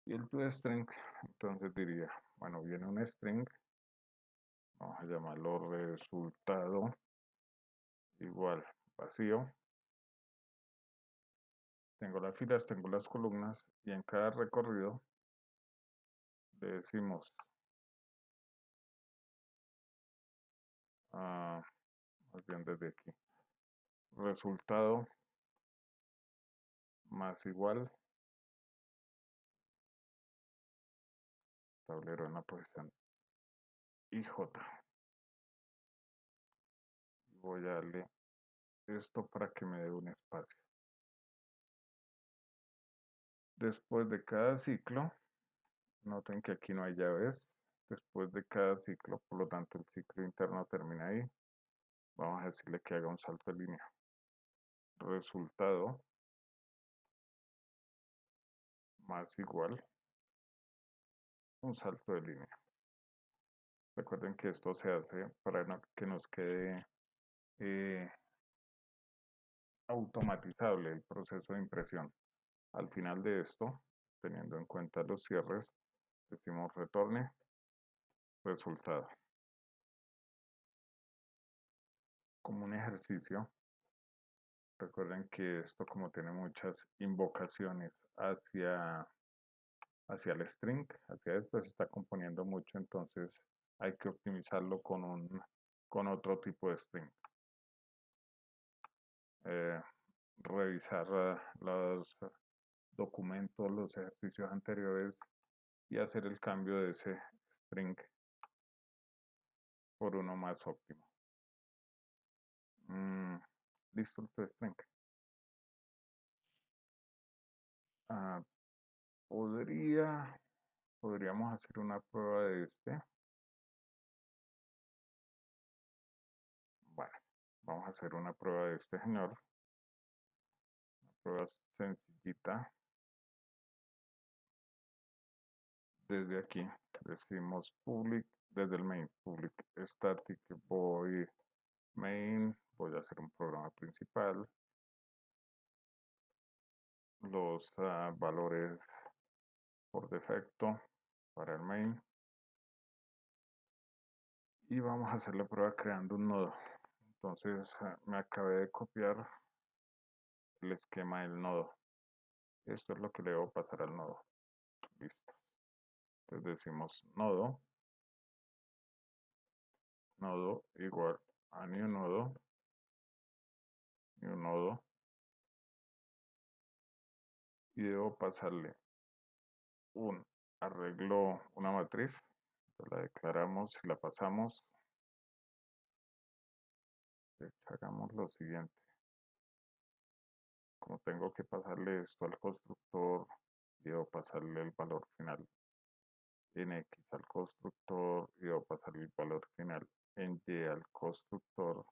Y el toString, entonces diría, bueno, viene un string, vamos a llamarlo resultado igual vacío. Tengo las filas, tengo las columnas y en cada recorrido le decimos más bien desde aquí, resultado más igual tablero en la posición IJ. Voy a darle esto para que me dé un espacio. Después de cada ciclo, noten que aquí no hay llaves. Después de cada ciclo, por lo tanto el ciclo interno termina ahí. Vamos a decirle que haga un salto de línea. Resultado más igual un salto de línea. Recuerden que esto se hace para que nos quede eh, automatizable el proceso de impresión. Al final de esto, teniendo en cuenta los cierres, decimos retorne resultado. Como un ejercicio, recuerden que esto, como tiene muchas invocaciones hacia el string, hacia esto se está componiendo mucho, entonces hay que optimizarlo con otro tipo de string. Revisar los documentos, los ejercicios anteriores y hacer el cambio de ese string por uno más óptimo. Listo el string. Podríamos hacer una prueba de este. Bueno, vamos a hacer una prueba de este señor. Una prueba sencillita. Desde aquí decimos public, desde el main, public static void main. Voy a hacer un programa principal. Los valores por defecto para el main. Y vamos a hacer la prueba creando un nodo. Entonces me acabé de copiar el esquema del nodo. Esto es lo que le debo pasar al nodo. Listo. Entonces decimos nodo igual a new nodo, y debo pasarle un arreglo, una matriz. La declaramos y la pasamos. Hagamos lo siguiente. Como tengo que pasarle esto al constructor, debo pasarle el valor final en X al constructor y debo pasarle el valor final en Y al constructor.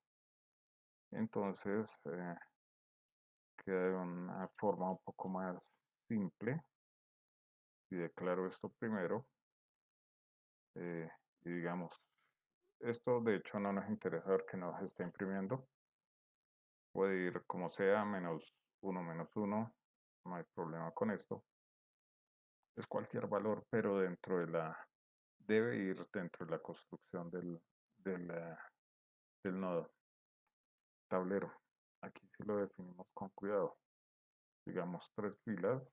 Entonces queda de una forma un poco más simple. Si declaro esto primero y digamos, esto de hecho no nos interesa ver que nos está imprimiendo. Puede ir como sea, -1, no hay problema con esto. Es cualquier valor, pero debe ir dentro de la construcción del nodo. Tablero. Aquí sí lo definimos con cuidado. Digamos 3 filas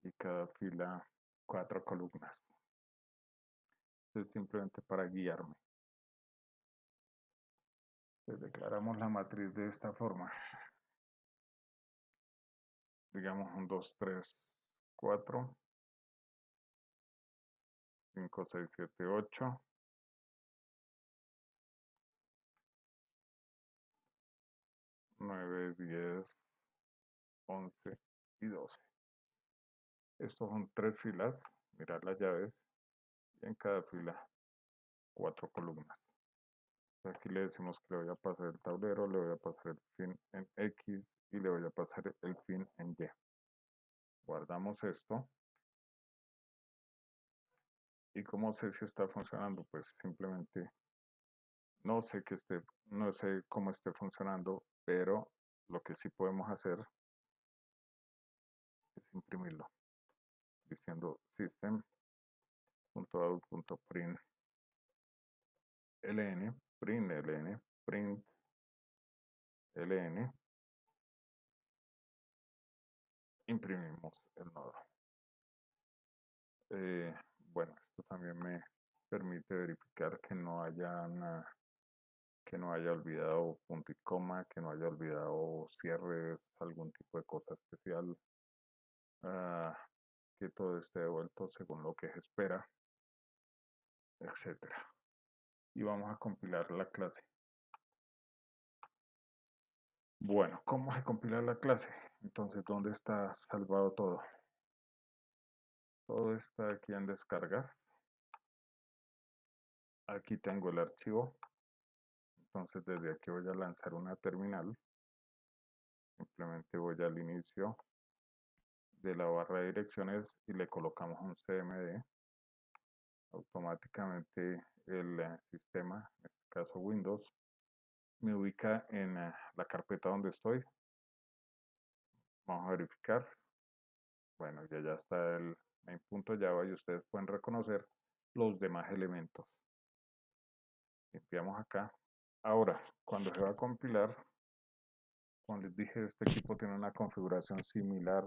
y cada fila 4 columnas. Es simplemente para guiarme. Entonces declaramos la matriz de esta forma. Digamos un 2, 3, 4, 5, 6, 7, 8. 9, 10, 11 y 12. Estos son 3 filas. Mirad las llaves. Y en cada fila 4 columnas. Aquí le decimos que le voy a pasar el tablero, le voy a pasar el fin en X y le voy a pasar el fin en Y. Guardamos esto. ¿Y cómo sé si está funcionando? Pues simplemente no sé cómo esté funcionando, pero lo que sí podemos hacer es imprimirlo, diciendo system.out.println, println, imprimimos el nodo. Bueno, esto también me permite verificar que no haya que no haya olvidado punto y coma, que no haya olvidado cierres, algún tipo de cosa especial, que todo esté devuelto según lo que se espera, etcétera. Y vamos a compilar la clase. Bueno, ¿cómo se compila la clase? Entonces, ¿dónde está salvado todo? Todo está aquí en descargas. Aquí tengo el archivo. Entonces, desde aquí voy a lanzar una terminal. Simplemente voy al inicio de la barra de direcciones y le colocamos un cmd. Automáticamente el sistema, en este caso Windows, me ubica en la carpeta donde estoy. Vamos a verificar. Bueno, ya está el main.java y ustedes pueden reconocer los demás elementos. Limpiamos acá. Ahora, cuando se va a compilar, como les dije, este equipo tiene una configuración similar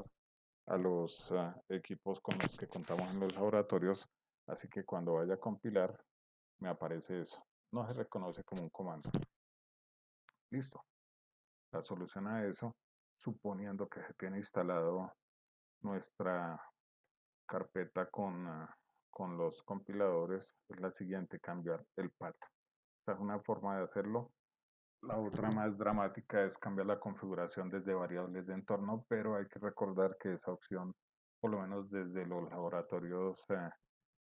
a los equipos con los que contamos en los laboratorios, así que cuando vaya a compilar, me aparece eso. No se reconoce como un comando. Listo. La solución a eso, suponiendo que se tiene instalado nuestra carpeta con los compiladores, es la siguiente: cambiar el path. Esta es una forma de hacerlo. La otra más dramática es cambiar la configuración desde variables de entorno, pero hay que recordar que esa opción, por lo menos desde los laboratorios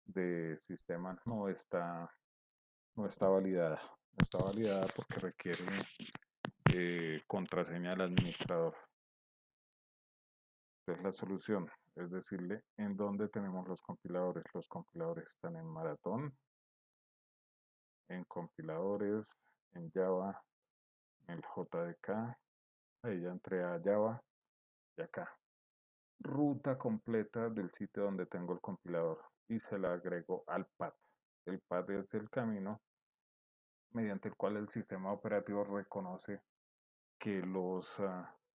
de sistemas, no está validada. No está validada porque requiere contraseña del administrador. Entonces la solución es decirle en dónde tenemos los compiladores. Los compiladores están en Maratón, en compiladores, en Java, en el JDK. Ahí ya entré a Java y acá. Ruta completa del sitio donde tengo el compilador y se la agrego al path. El path es el camino mediante el cual el sistema operativo reconoce que los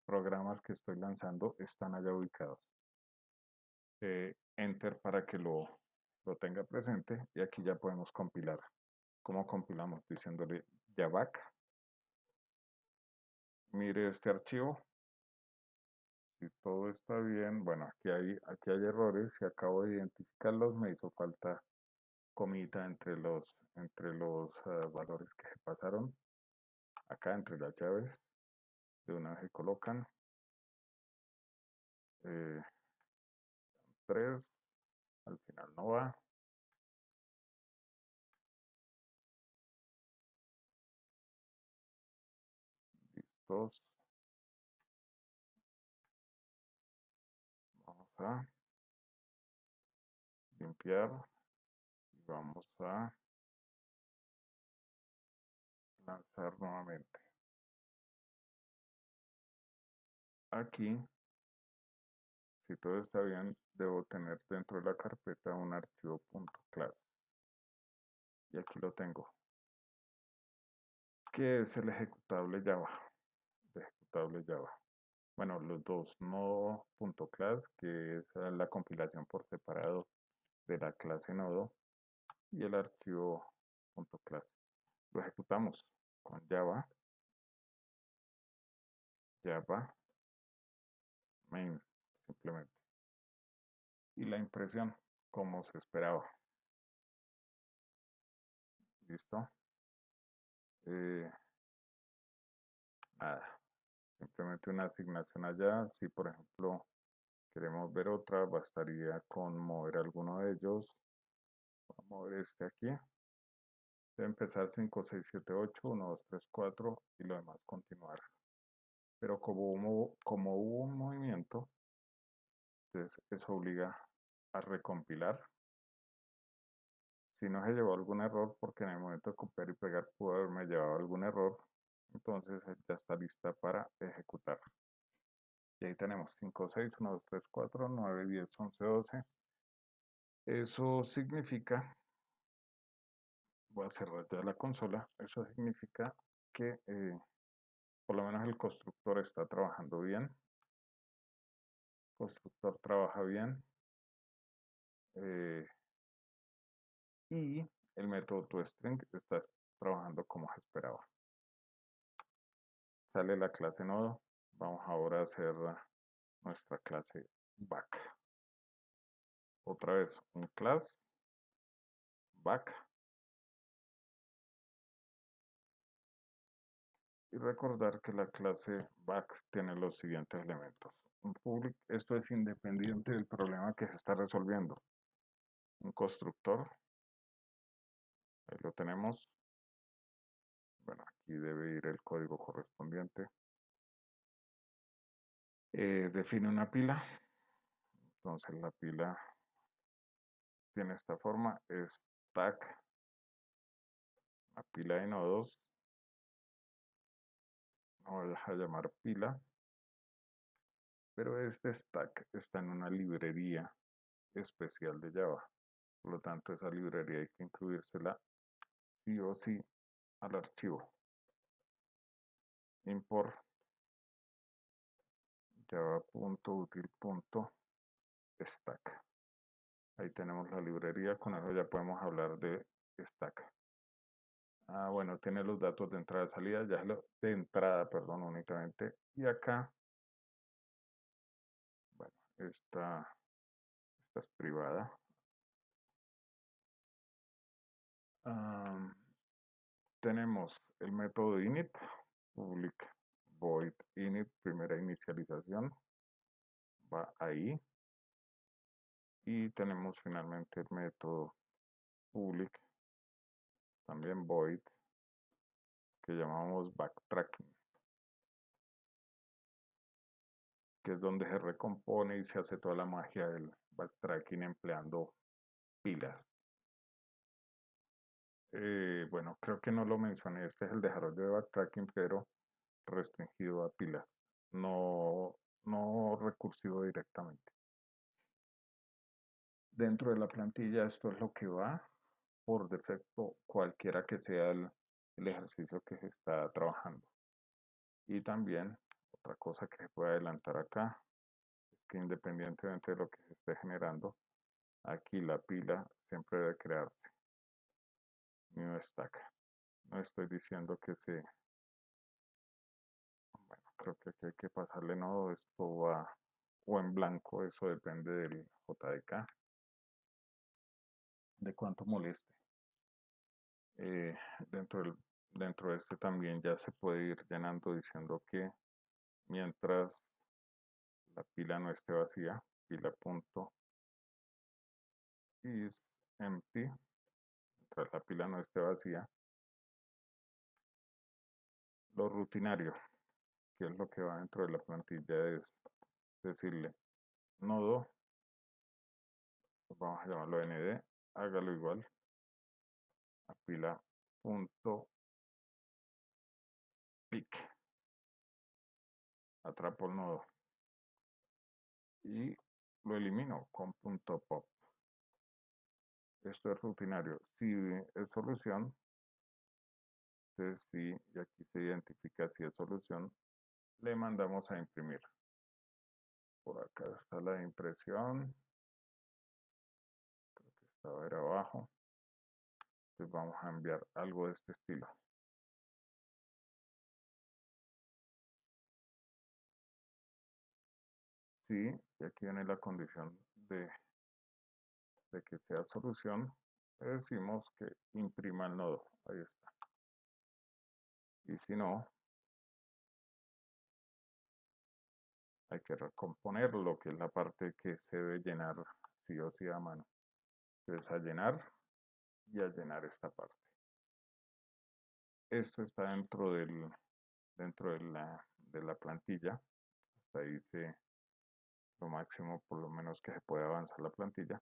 programas que estoy lanzando están allá ubicados. Enter para que lo tenga presente y aquí ya podemos compilar. ¿Cómo compilamos? Diciéndole javac. Mire este archivo. Si todo está bien, bueno, aquí hay errores y acabo de identificarlos. Me hizo falta comita entre los valores que se pasaron. Acá entre las llaves de una vez se colocan 3, al final no va. Listos. Vamos a limpiar y vamos a lanzar nuevamente. Aquí, si todo está bien, debo tener dentro de la carpeta un archivo .class. Y aquí lo tengo. ¿Qué es el ejecutable Java? El ejecutable Java. Bueno, los dos, nodo.class, que es la compilación por separado de la clase nodo, y el archivo .class. Lo ejecutamos con Java main, simplemente. Y la impresión, como se esperaba. ¿Listo? Nada, simplemente una asignación allá. Si por ejemplo queremos ver otra, bastaría con mover alguno de ellos. Vamos a mover este aquí. Debe empezar 5, 6, 7, 8, 1, 2, 3, 4 y lo demás continuar. Pero como hubo un movimiento, entonces eso obliga a recompilar. Si no se llevó algún error, porque en el momento de copiar y pegar pudo haberme llevado algún error, entonces ya está lista para ejecutar. Y ahí tenemos 5, 6, 1, 2, 3, 4, 9, 10, 11, 12. Eso significa, voy a cerrar ya la consola, eso significa que por lo menos el constructor está trabajando bien. El constructor trabaja bien. Y el método toString está trabajando como se esperaba. Sale la clase nodo. Vamos ahora a hacer nuestra clase back. Otra vez, un class back. Y recordar que la clase back tiene los siguientes elementos. Un public, esto es independiente del problema que se está resolviendo. Un constructor, ahí lo tenemos. Bueno, aquí debe ir el código correspondiente. Define una pila. Entonces la pila tiene esta forma, stack, la pila de nodos, no voy a llamar pila, pero este stack está en una librería especial de Java. Por lo tanto, esa librería hay que incluírsela sí o sí al archivo. Import java.util.stack. Ahí tenemos la librería, con eso ya podemos hablar de stack. Ah, bueno, tiene los datos de entrada y salida, ya es lo de entrada, perdón, únicamente. Y acá, bueno, esta es privada. Tenemos el método init, public void init, primera inicialización, va ahí. Y tenemos finalmente el método public, también void, que llamamos backtracking, que es donde se recompone y se hace toda la magia del backtracking empleando pilas. Bueno, creo que no lo mencioné, este es el desarrollo de backtracking, pero restringido a pilas, no recursivo directamente. Dentro de la plantilla esto es lo que va por defecto, cualquiera que sea el ejercicio que se está trabajando. Y también otra cosa que se puede adelantar acá es que independientemente de lo que se esté generando, aquí la pila siempre debe crearse new stack. No estoy diciendo que se, bueno, creo que aquí hay que pasarle nodo, esto va o en blanco, eso depende del JDK, de cuánto moleste. Dentro de este también ya se puede ir llenando diciendo que mientras la pila no esté vacía, pila.isEmpty, mientras la pila no esté vacía, lo rutinario, que es lo que va dentro de la plantilla, es decirle nodo, pues vamos a llamarlo nd, hágalo igual a pila.pick, atrapo el nodo y lo elimino con .pop. Esto es rutinario. Si es solución, entonces sí, y aquí se identifica si es solución, le mandamos a imprimir. Por acá está la impresión, creo que está a ver abajo. Entonces vamos a enviar algo de este estilo. Sí, y aquí viene la condición de que sea solución. Le decimos que imprima el nodo. Ahí está. Y si no, hay que recomponer lo que es la parte que se debe llenar sí o sí a mano. Entonces a llenar y a llenar esta parte. Esto está dentro de la plantilla. Hasta ahí dice lo máximo por lo menos que se puede avanzar la plantilla.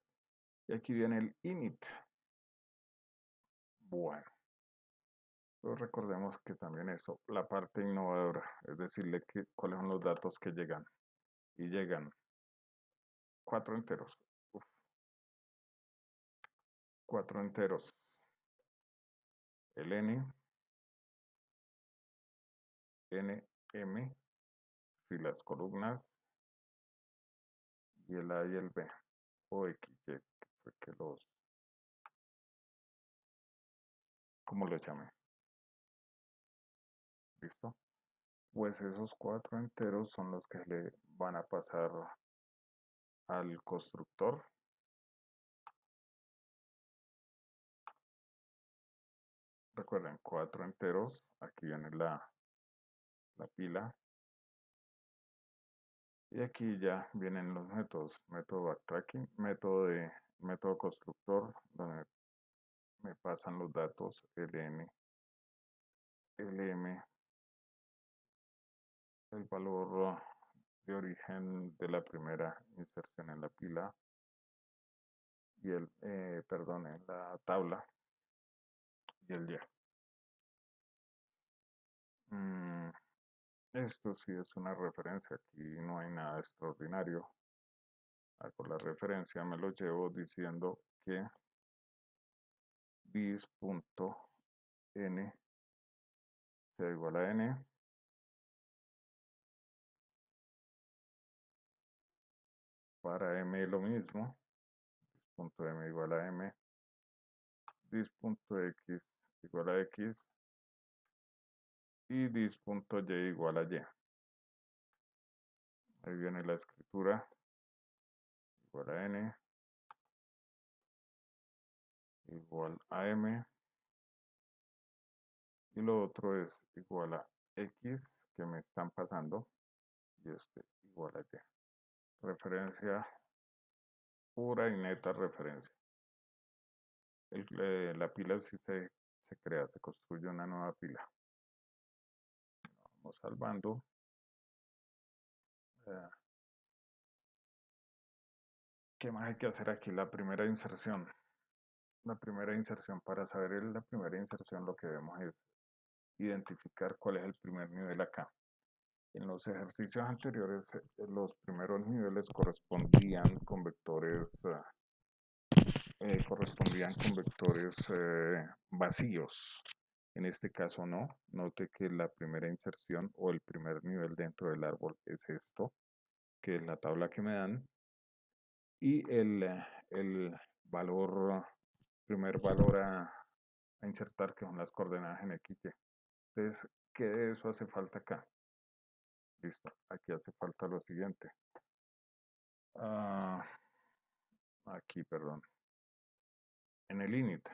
Y aquí viene el init. Bueno, pues recordemos que también eso, la parte innovadora, es decirle que, cuáles son los datos que llegan. y llegan 4 enteros. Uf, 4 enteros. El n, m, y las columnas, y el a y el b, o x, y, que fue que ¿cómo lo llamé? ¿Listo? Pues esos 4 enteros son los que le van a pasar al constructor. Recuerden, 4 enteros, aquí viene la pila. Y aquí ya vienen los métodos, método backtracking, método constructor, donde me pasan los datos ln, lm, el valor de origen de la primera inserción en la pila y perdón, en la tabla y el ya. Esto sí es una referencia, aquí no hay nada extraordinario. Hago la referencia, me lo llevo diciendo que bis.n sea igual a n, para m lo mismo, punto m igual a m, dis.x igual a x y dis.y igual a y. Ahí viene la escritura, igual a n, igual a m, y lo otro es igual a x que me están pasando, y este igual a y. Referencia, pura y neta referencia. La pila si se crea, se construye una nueva pila. Vamos salvando. ¿Qué más hay que hacer aquí? La primera inserción. La primera inserción, para saber la primera inserción, lo que vemos es identificar cuál es el primer nivel acá. En los ejercicios anteriores, los primeros niveles correspondían con vectores vacíos. En este caso no. Note que la primera inserción o el primer nivel dentro del árbol es esto, que es la tabla que me dan. Y el primer valor a insertar, que son las coordenadas en X, Y. Entonces, ¿qué de eso hace falta acá? Listo, aquí hace falta lo siguiente. Aquí, perdón. En el init.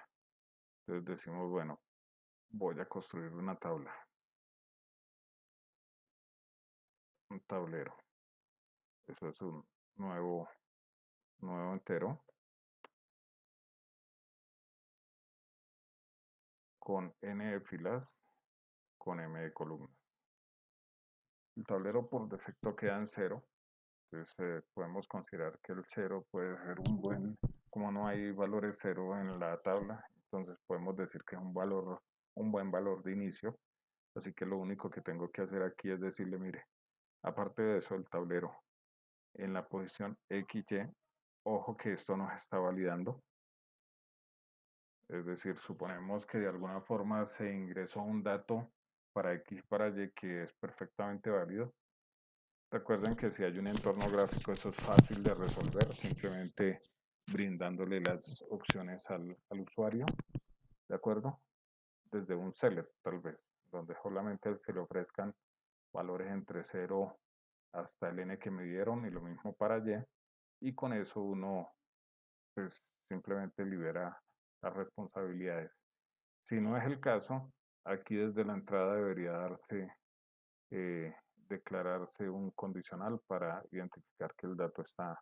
Entonces decimos, bueno, voy a construir una tabla. Un tablero. Eso es un nuevo entero con n de filas, con m de columnas. El tablero por defecto queda en 0. Entonces podemos considerar que el 0 puede ser como no hay valores 0 en la tabla, entonces podemos decir que es un buen valor de inicio. Así que lo único que tengo que hacer aquí es decirle, mire, aparte de eso, el tablero en la posición XY, ojo que esto nos está validando. Es decir, suponemos que de alguna forma se ingresó un dato para X para Y que es perfectamente válido. Recuerden que si hay un entorno gráfico, eso es fácil de resolver, simplemente brindándole las opciones al usuario, ¿de acuerdo? Desde un select, tal vez, donde solamente se le ofrezcan valores entre 0 hasta el n que me dieron y lo mismo para y. Y con eso uno, pues, simplemente libera las responsabilidades. Si no es el caso, aquí desde la entrada debería declararse un condicional para identificar que el dato está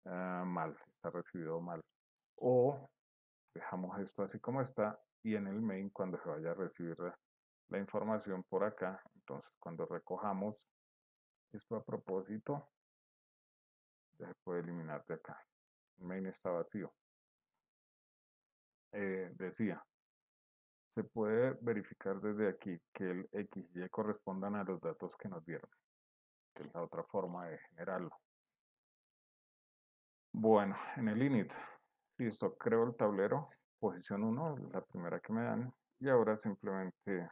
mal, está recibido mal. O dejamos esto así como está y en el main cuando se vaya a recibir la información por acá, entonces cuando recojamos esto a propósito, ya se puede eliminar de acá. El main está vacío. Decía, se puede verificar desde aquí que el X y Y correspondan a los datos que nos dieron. que es la otra forma de generarlo. Bueno, en el init, listo, creo el tablero, posición 1, la primera que me dan, y ahora simplemente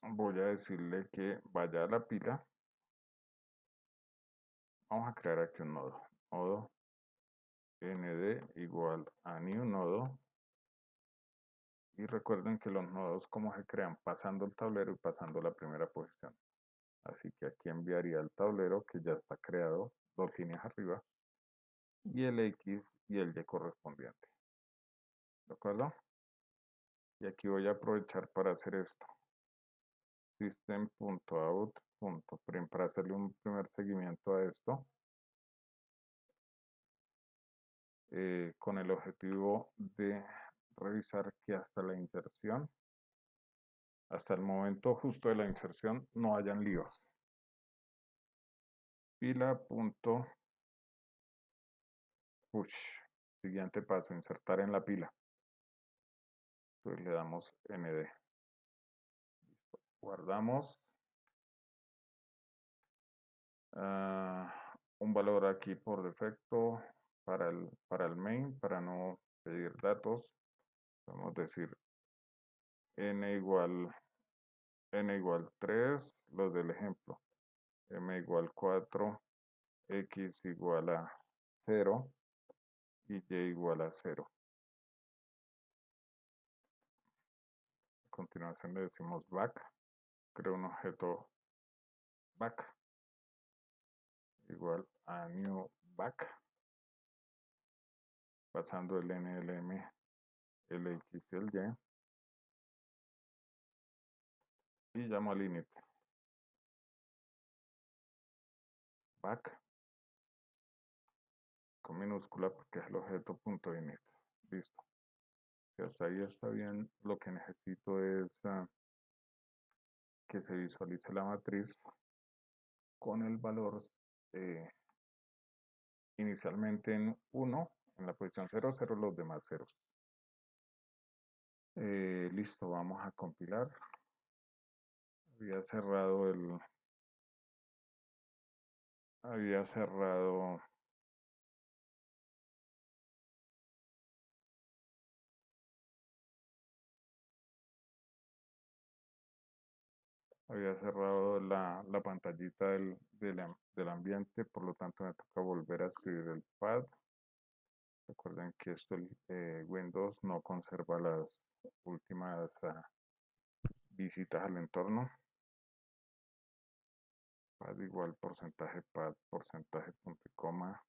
voy a decirle que vaya a la pila. Vamos a crear aquí un nodo nd igual a new nodo, y recuerden que los nodos como se crean pasando el tablero y pasando la primera posición. Así que aquí enviaría el tablero que ya está creado, 2 líneas arriba, y el X y el Y correspondiente. ¿De acuerdo? Y aquí voy a aprovechar para hacer esto. System.out.print para hacerle un primer seguimiento a esto. Con el objetivo de revisar que hasta la inserción, hasta el momento justo de la inserción, no hayan líos. Pila.push. Siguiente paso, insertar en la pila. Entonces le damos nd. Guardamos. Un valor aquí por defecto para el main, para no pedir datos. Vamos a decir n igual 3, los del ejemplo. M igual 4, X igual a 0 y Y igual a 0. A continuación le decimos back. Creo un objeto back igual a new back, pasando el n, el m, el x y el y llamo al init back con minúscula porque es el objeto punto init. Listo. Si hasta ahí está bien, lo que necesito es que se visualice la matriz con el valor inicialmente en 1, en la posición 0, 0, los demás ceros. Listo, vamos a compilar. Había cerrado había cerrado la pantallita del ambiente, por lo tanto me toca volver a escribir el pad. Recuerden que esto Windows no conserva las últimas visitas al entorno. Pad igual porcentaje pad, porcentaje punto y coma.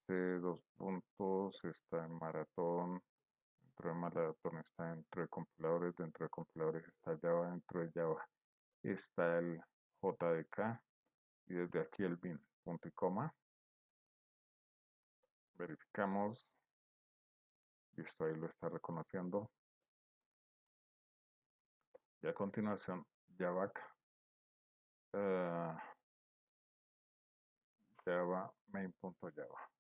C dos puntos, está en maratón. Dentro de maratón está dentro de compiladores está Java, dentro de Java está el JDK y desde aquí el bin, punto y coma. Verificamos. Listo, ahí lo está reconociendo. Y a continuación, Java, Java main.java.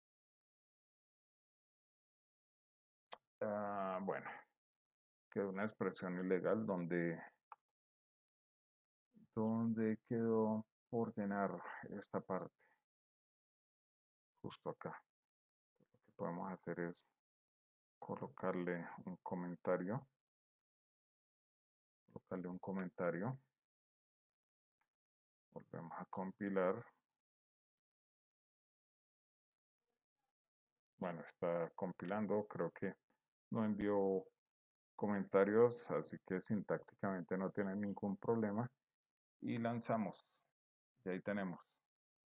Bueno, quedó una expresión ilegal donde quedó por llenar esta parte, justo acá. Lo que podemos hacer es colocarle un comentario, volvemos a compilar. Bueno, está compilando, creo que no envió comentarios, así que sintácticamente no tiene ningún problema. Y lanzamos. Y ahí tenemos.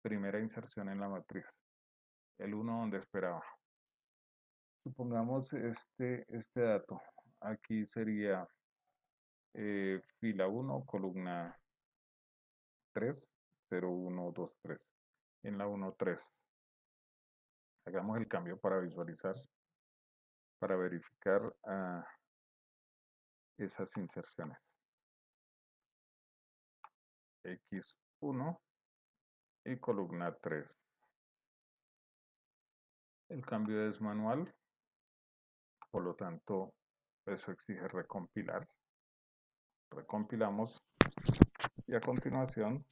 Primera inserción en la matriz. El 1 donde esperaba. Supongamos este dato. Aquí sería fila 1, columna 3, 0, 1, 2, 3. En la 1, 3. Hagamos el cambio para visualizar, para verificar esas inserciones. X1 y columna 3. El cambio es manual, por lo tanto, eso exige recompilar. recompilamos y a continuación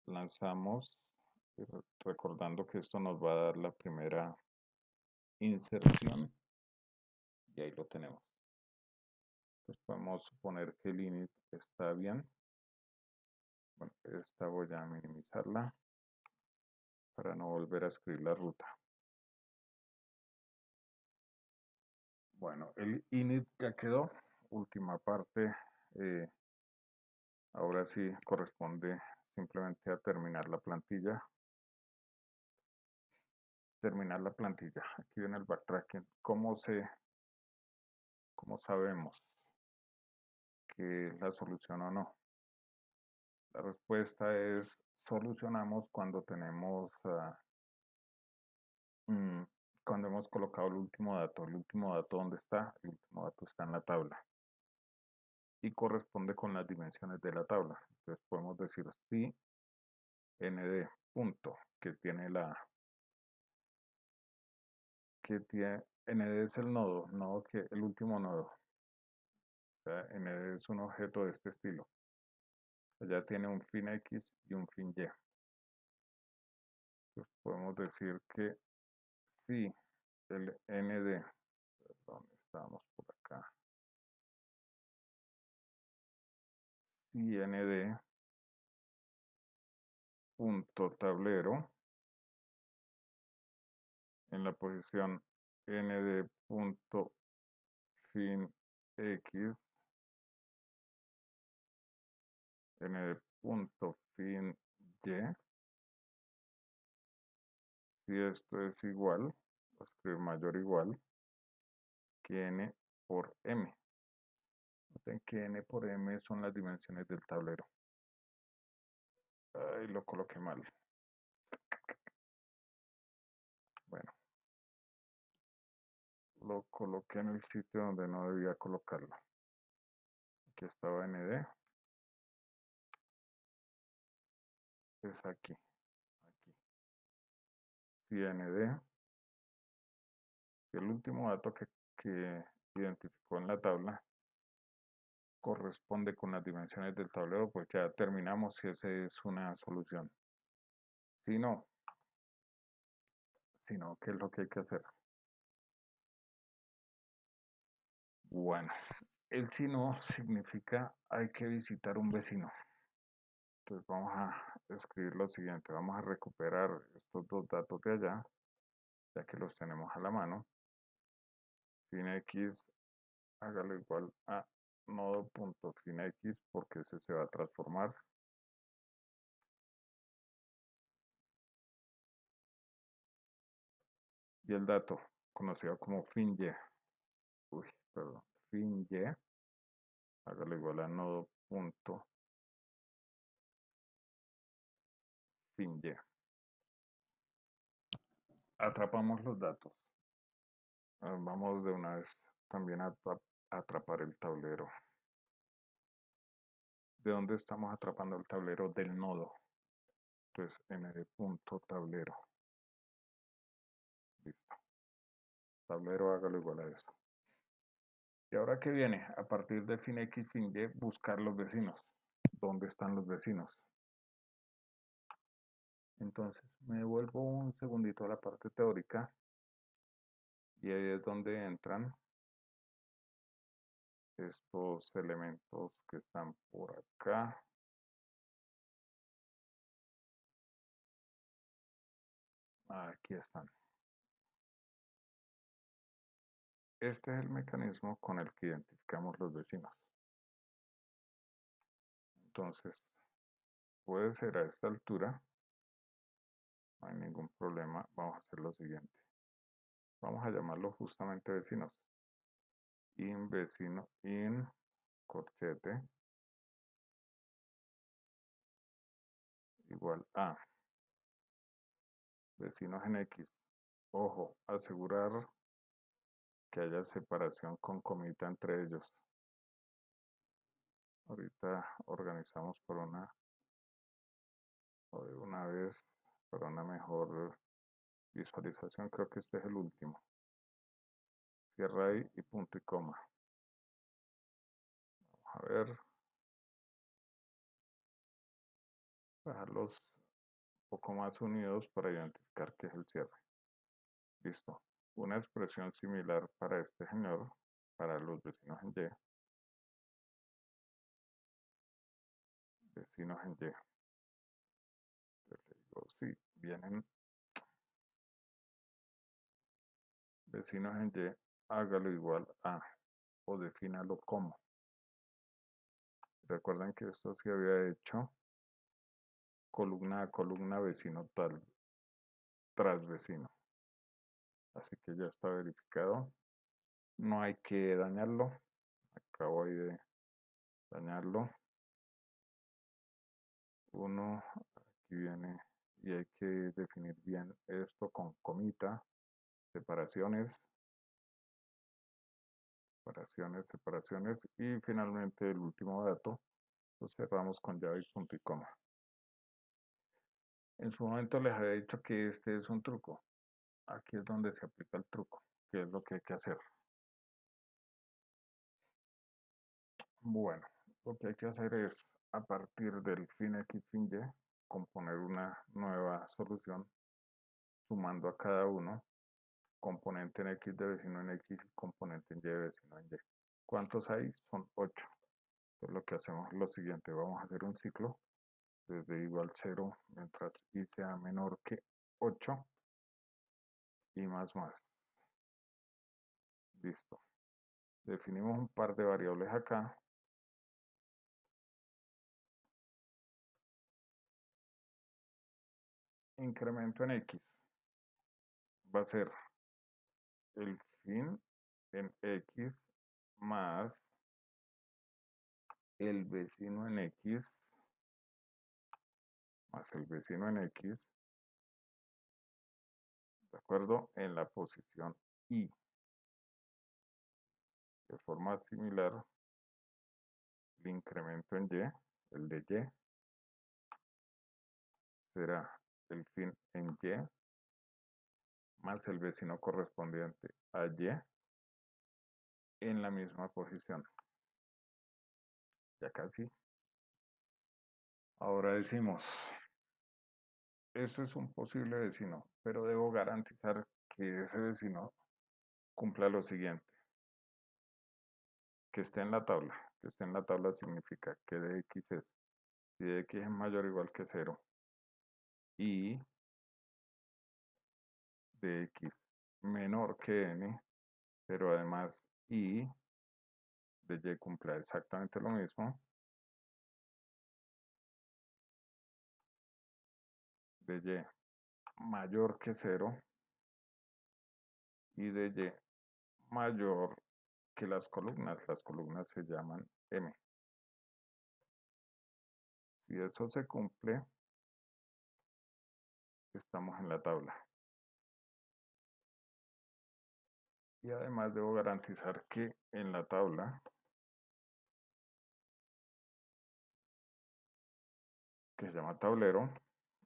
lanzamos, recordando que esto nos va a dar la primera inserción y ahí lo tenemos. Entonces podemos suponer que el init está bien. Bueno, esta voy a minimizarla para no volver a escribir la ruta. Bueno, el init ya quedó. Última parte. Ahora sí corresponde simplemente a terminar la plantilla. Terminar la plantilla. Aquí viene el backtracking. ¿Cómo sabemos que es la solución o no? La respuesta es solucionamos cuando tenemos cuando hemos colocado el último dato. El último dato, ¿dónde está? El último dato está en la tabla y corresponde con las dimensiones de la tabla. Entonces podemos decir si nd punto que tiene nd es el nodo que el último nodo. O sea, nd es un objeto de este estilo. Ya tiene un fin x y un fin y. Entonces podemos decir que si el nd, perdón, estamos por acá, si nd punto tablero en la posición nd punto fin x, nd punto fin y, si esto es igual, voy a escribir mayor o igual que n por m. Noten que n por m son las dimensiones del tablero. Ahí lo coloqué mal. Bueno, lo coloqué en el sitio donde no debía colocarlo. Aquí estaba nd, es aquí. Si nd, si el último dato que identificó en la tabla corresponde con las dimensiones del tablero, pues ya terminamos si esa es una solución. Si no, ¿qué es lo que hay que hacer? Bueno, el si no significa hay que visitar un vecino. Entonces vamos a escribir lo siguiente, vamos a recuperar estos dos datos de allá, ya que los tenemos a la mano. Fin x, hágalo igual a nodo.fin x porque ese se va a transformar. Y el dato, conocido como fin y, fin y, hágalo igual a nodo.fin y. Atrapamos los datos. Vamos de una vez también a atrapar el tablero. ¿De dónde estamos atrapando el tablero? Del nodo. Entonces, md.tablero. Listo. Tablero, hágalo igual a eso. ¿Y ahora qué viene? A partir de fin x, fin y, buscar los vecinos. ¿Dónde están los vecinos? Entonces, me devuelvo un segundito a la parte teórica y ahí es donde entran estos elementos que están por acá. Aquí están. Este es el mecanismo con el que identificamos los vecinos. Entonces, puede ser a esta altura, no hay ningún problema. Vamos a hacer lo siguiente. Vamos a llamarlo justamente vecinos. In vecino, in corchete, igual a vecinos en X. Ojo, asegurar que haya separación con comita entre ellos. Ahorita organizamos por una vez para una mejor visualización. Creo que este es el último. Cierra ahí y punto y coma. a ver, dejarlos un poco más unidos para identificar qué es el cierre. Listo. Una expresión similar para este señor, para los vecinos en Y. Vecinos en Y. Yo le digo, sí, vienen vecinos en Y, hágalo igual a, o defínalo como. Recuerden que esto se había hecho columna a columna, vecino tal, tras vecino. Así que ya está verificado. No hay que dañarlo. Acabo ahí de dañarlo. Uno, aquí viene y hay que definir bien esto con comita, separaciones, separaciones, separaciones y finalmente el último dato lo cerramos con llave y punto y coma. En su momento les había dicho que este es un truco. Aquí es donde se aplica el truco, que es lo que hay que hacer. Bueno, lo que hay que hacer es, a partir del fin x, fin y, componer una nueva solución sumando a cada uno, componente en x de vecino en x y componente en y de vecino en y. ¿Cuántos hay? Son 8. Entonces lo que hacemos es lo siguiente, vamos a hacer un ciclo desde igual 0 mientras y sea menor que 8 y más. Listo. Definimos un par de variables acá. Incremento en x va a ser el fin en x más el vecino en x más el vecino en x, ¿de acuerdo? En la posición y. De forma similar, el incremento en y, el de y, será el fin en y más el vecino correspondiente a y en la misma posición. Ya casi. Ahora decimos, eso es un posible vecino, pero debo garantizar que ese vecino cumpla lo siguiente, que esté en la tabla. Que esté en la tabla significa que de x es, si de x es mayor o igual que 0 y de x menor que n, pero además y de y cumpla exactamente lo mismo, de y mayor que 0 y de y mayor que las columnas se llaman m. Si eso se cumple, estamos en la tabla. Y además debo garantizar que en la tabla, que se llama tablero,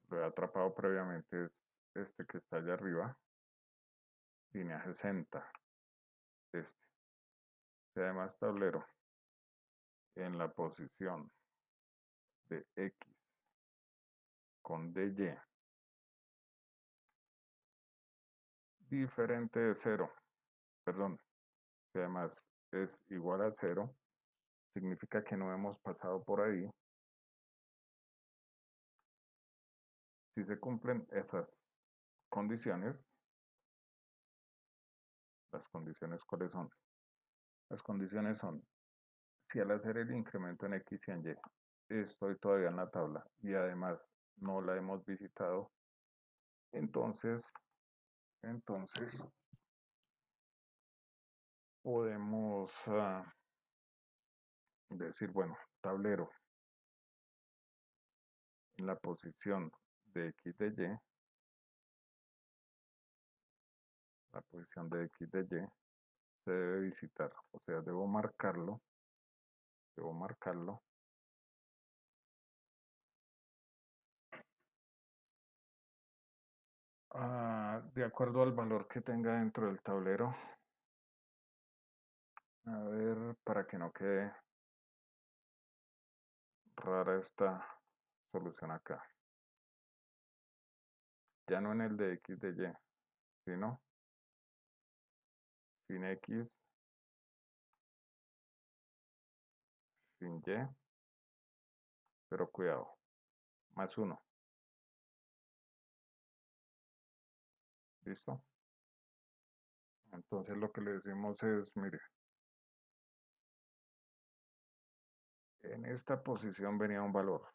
lo he atrapado previamente, es este que está allá arriba, línea 60, este. Y además tablero, en la posición de x con dy diferente de 0, perdón, si además es igual a 0, significa que no hemos pasado por ahí. Si se cumplen esas condiciones, ¿las condiciones cuáles son? Las condiciones son, si al hacer el incremento en x y en y estoy todavía en la tabla y además no la hemos visitado, entonces podemos decir, bueno, tablero en la posición de x de y, la posición de x de y se debe visitar, o sea, debo marcarlo, de acuerdo al valor que tenga dentro del tablero. A ver, para que no quede rara esta solución acá. Ya no en el de X de Y, sino sin X, sin Y, pero cuidado, más 1. ¿Listo? Entonces lo que le decimos es, mire, en esta posición venía un valor,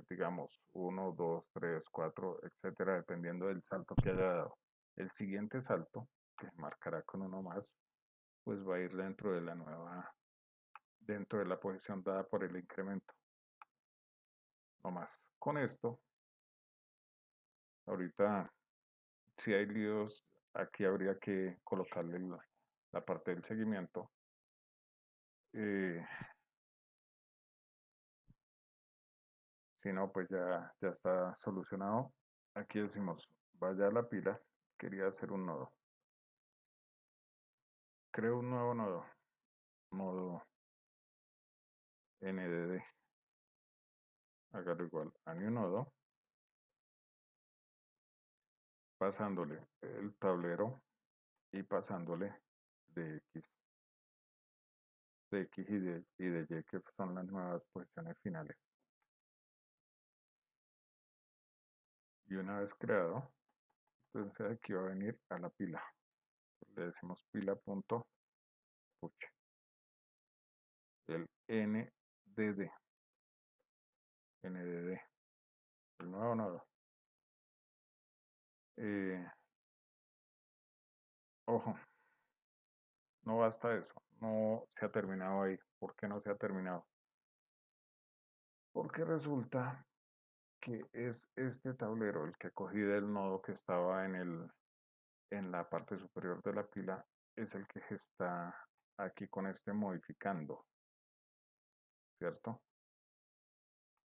digamos 1, 2, 3, 4, etcétera, dependiendo del salto que haya dado. El siguiente salto, que marcará con uno más, pues va a ir dentro de la nueva, dentro de la posición dada por el incremento. No más. Con esto, ahorita, si hay líos, aquí habría que colocarle la parte del seguimiento. Eh, si no, pues ya está solucionado. Aquí decimos, vaya a la pila, quería hacer un nodo. Creo un nuevo nodo, nodo NDD. Hágalo igual a new nodo, pasándole el tablero y pasándole de X, de X y de Y, que son las nuevas posiciones finales. Y una vez creado, entonces aquí va a venir a la pila. Le decimos pila.push. El NDD. NDD. El nuevo nodo. Eh, ojo, no basta eso. No se ha terminado ahí. ¿Por qué no se ha terminado? Porque resulta que es este tablero el que cogí del nodo que estaba en la parte superior de la pila, es el que está aquí con este modificando, ¿cierto?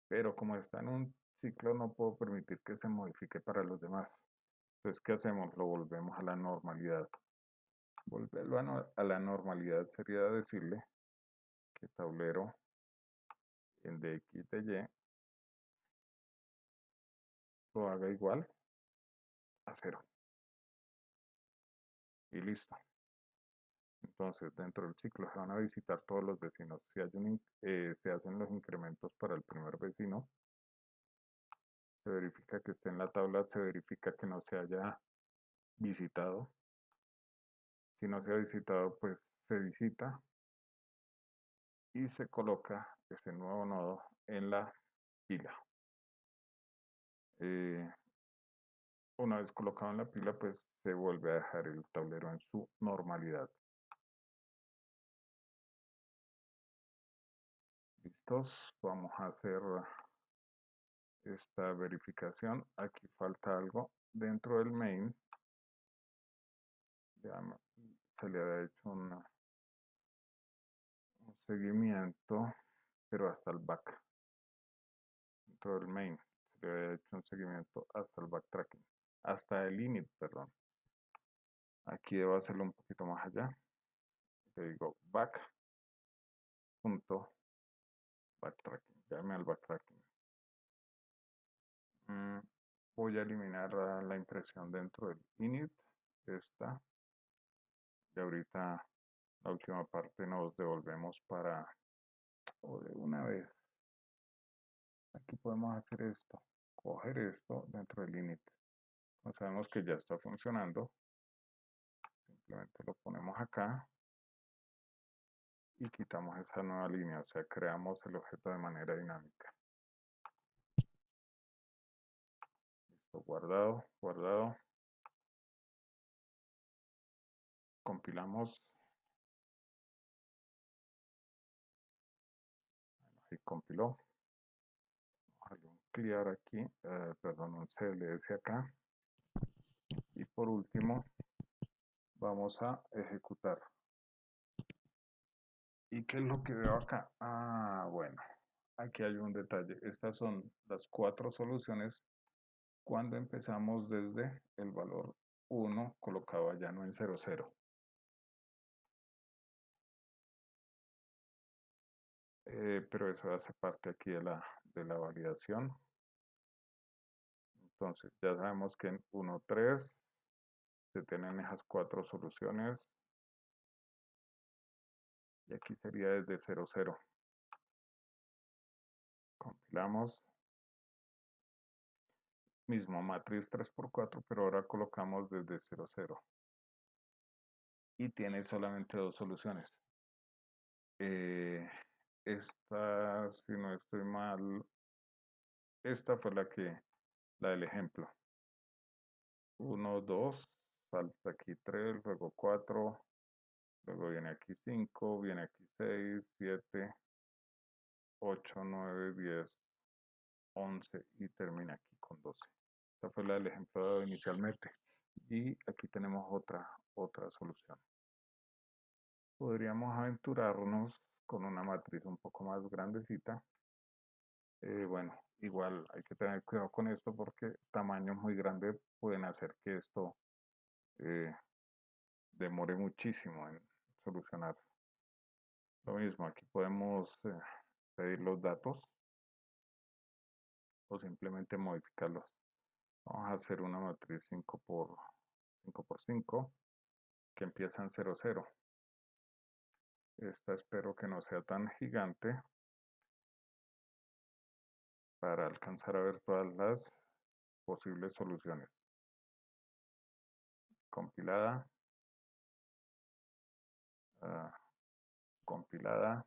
Pero como está en un ciclo, no puedo permitir que se modifique para los demás. Entonces, ¿qué hacemos? Lo volvemos a la normalidad. Volverlo a la normalidad sería decirle que tablero en de X de Y lo haga igual a 0. Y listo. Entonces, dentro del ciclo se van a visitar todos los vecinos. Si hay se hacen los incrementos para el primer vecino, se verifica que esté en la tabla, se verifica que no se haya visitado. Si no se ha visitado, pues se visita y se coloca ese nuevo nodo en la pila. Una vez colocado en la pila, pues se vuelve a dejar el tablero en su normalidad. ¿Listos? Vamos a hacer esta verificación. Aquí falta algo dentro del main. Ya se le ha hecho un seguimiento, pero hasta el back. Dentro del main se le ha hecho un seguimiento hasta el backtracking. Hasta el init, perdón. Aquí debo hacerlo un poquito más allá. Le digo back.backtracking. Llame al backtracking. Voy a eliminar la impresión dentro del init. Esta. Y ahorita la última parte nos devolvemos para, o de una vez, aquí podemos hacer esto, coger esto dentro del init. No sabemos que ya está funcionando, simplemente lo ponemos acá y quitamos esa nueva línea, o sea, creamos el objeto de manera dinámica. Listo, guardado, guardado. Compilamos. Ahí compiló. Vamos a darle un clear aquí, perdón, un CLS acá. Y por último, vamos a ejecutar. ¿Y qué es lo que veo acá? Ah, bueno, aquí hay un detalle. Estas son las 4 soluciones cuando empezamos desde el valor 1 colocado allá, no en 0, 0. pero eso hace parte aquí de la validación. Entonces ya sabemos que en 1, 3 se tienen esas 4 soluciones. Y aquí sería desde 0, 0. Compilamos. Mismo matriz 3 por 4, pero ahora colocamos desde 0, 0. Y tiene solamente 2 soluciones. Esta, si no estoy mal, esta fue la del ejemplo. 1, 2, salta aquí 3, luego 4, luego viene aquí 5, viene aquí 6, 7, 8, 9, 10, 11 y termina aquí con 12. Esta fue la del ejemplo dado inicialmente. Y aquí tenemos otra solución. Podríamos aventurarnos con una matriz un poco más grandecita. Bueno, igual hay que tener cuidado con esto porque tamaños muy grandes pueden hacer que esto eh, demore muchísimo en solucionar. Lo mismo, aquí podemos pedir los datos o simplemente modificarlos. Vamos a hacer una matriz 5 por 5 que empieza en 0, 0. Esta espero que no sea tan gigante para alcanzar a ver todas las posibles soluciones. Compilada, compilada,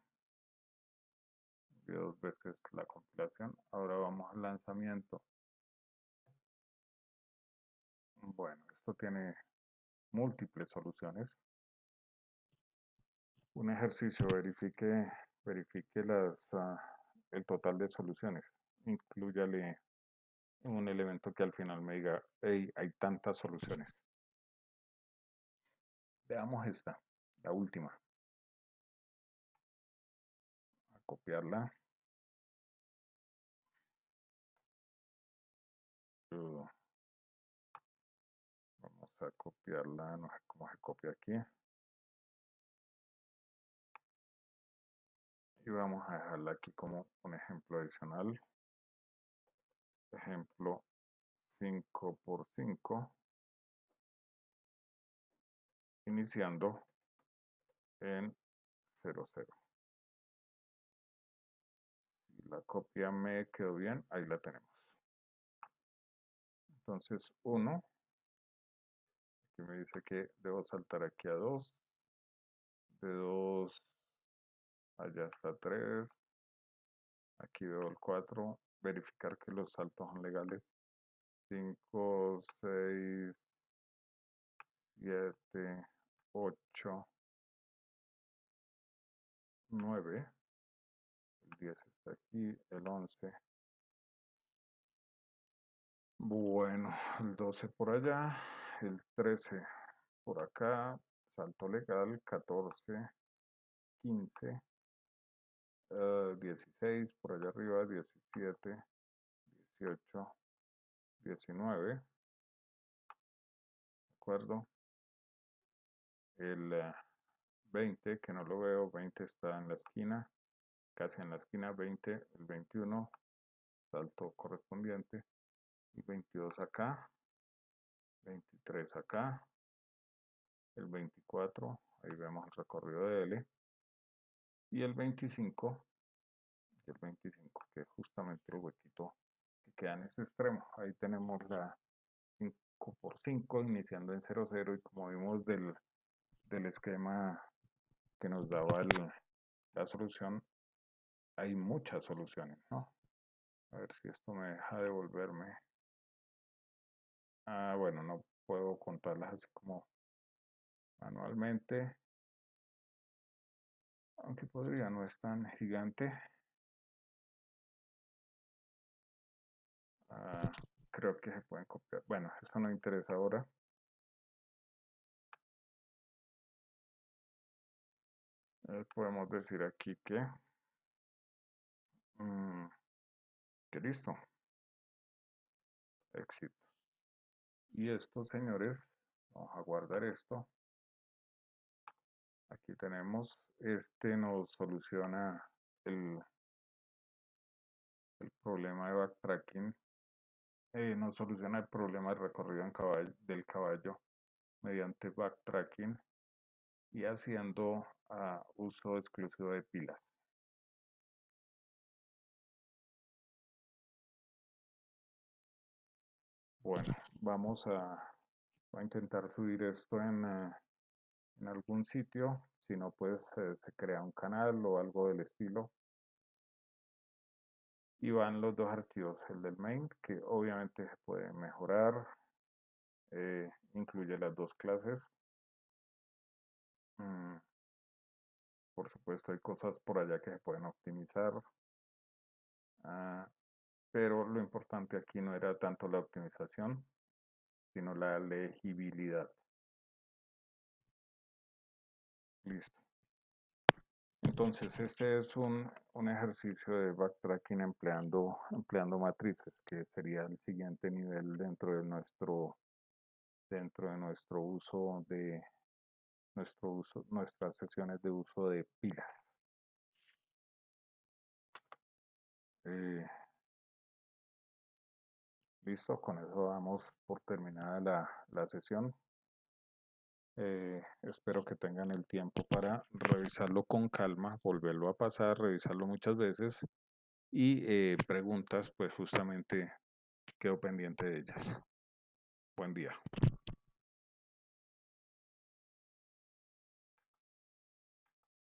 de 2 veces la compilación. Ahora vamos al lanzamiento. Bueno, esto tiene múltiples soluciones. Un ejercicio, verifique el total de soluciones. Inclúyale un elemento que al final me diga, hey, hay tantas soluciones. Veamos esta, la última. A copiarla. Vamos a copiarla, no sé cómo se copia aquí. Y vamos a dejarla aquí como un ejemplo adicional. Ejemplo 5 por 5, iniciando en 0, 0. Si la copia me quedó bien, ahí la tenemos. Entonces 1, aquí me dice que debo saltar aquí a 2, de 2 allá está 3, aquí veo el 4, verificar que los saltos son legales, 5, 6, 7, 8, 9, el 10 está aquí, el 11. Bueno, el 12 por allá, el 13 por acá, salto legal, 14, 15, 16 por allá arriba, 17, 18, 19, ¿de acuerdo? El 20, que no lo veo, 20 está en la esquina, casi en la esquina, 20, el 21, salto correspondiente, y 22 acá, 23 acá, el 24, ahí vemos el recorrido de L, y el 25, que es justamente el huequito que queda en ese extremo. Ahí tenemos la 5 por 5 iniciando en 0, 0, y como vimos del esquema que nos daba la solución, hay muchas soluciones, ¿no? A ver si esto me deja devolverme. Bueno, no puedo contarlas así como manualmente, aunque podría, no es tan gigante. Creo que se pueden copiar. Bueno, eso no interesa ahora. Podemos decir aquí que listo. Éxito. Y esto, señores, vamos a guardar esto. Aquí tenemos, este nos soluciona el, el problema de backtracking, nos soluciona el problema del recorrido del caballo mediante backtracking y haciendo uso exclusivo de pilas. Bueno, a intentar subir esto en algún sitio. Si no, pues se crea un canal o algo del estilo. Y van los dos archivos, el del main, que obviamente se puede mejorar, incluye las dos clases. Mm, por supuesto, hay cosas por allá que se pueden optimizar. ah, pero lo importante aquí no era tanto la optimización, sino la legibilidad. Listo. Entonces, este es un ejercicio de backtracking empleando matrices, que sería el siguiente nivel dentro de nuestras sesiones de uso de pilas. Eh, Listo, con eso damos por terminada la sesión. Espero que tengan el tiempo para revisarlo con calma, volverlo a pasar, revisarlo muchas veces y preguntas, pues justamente quedo pendiente de ellas. Buen día.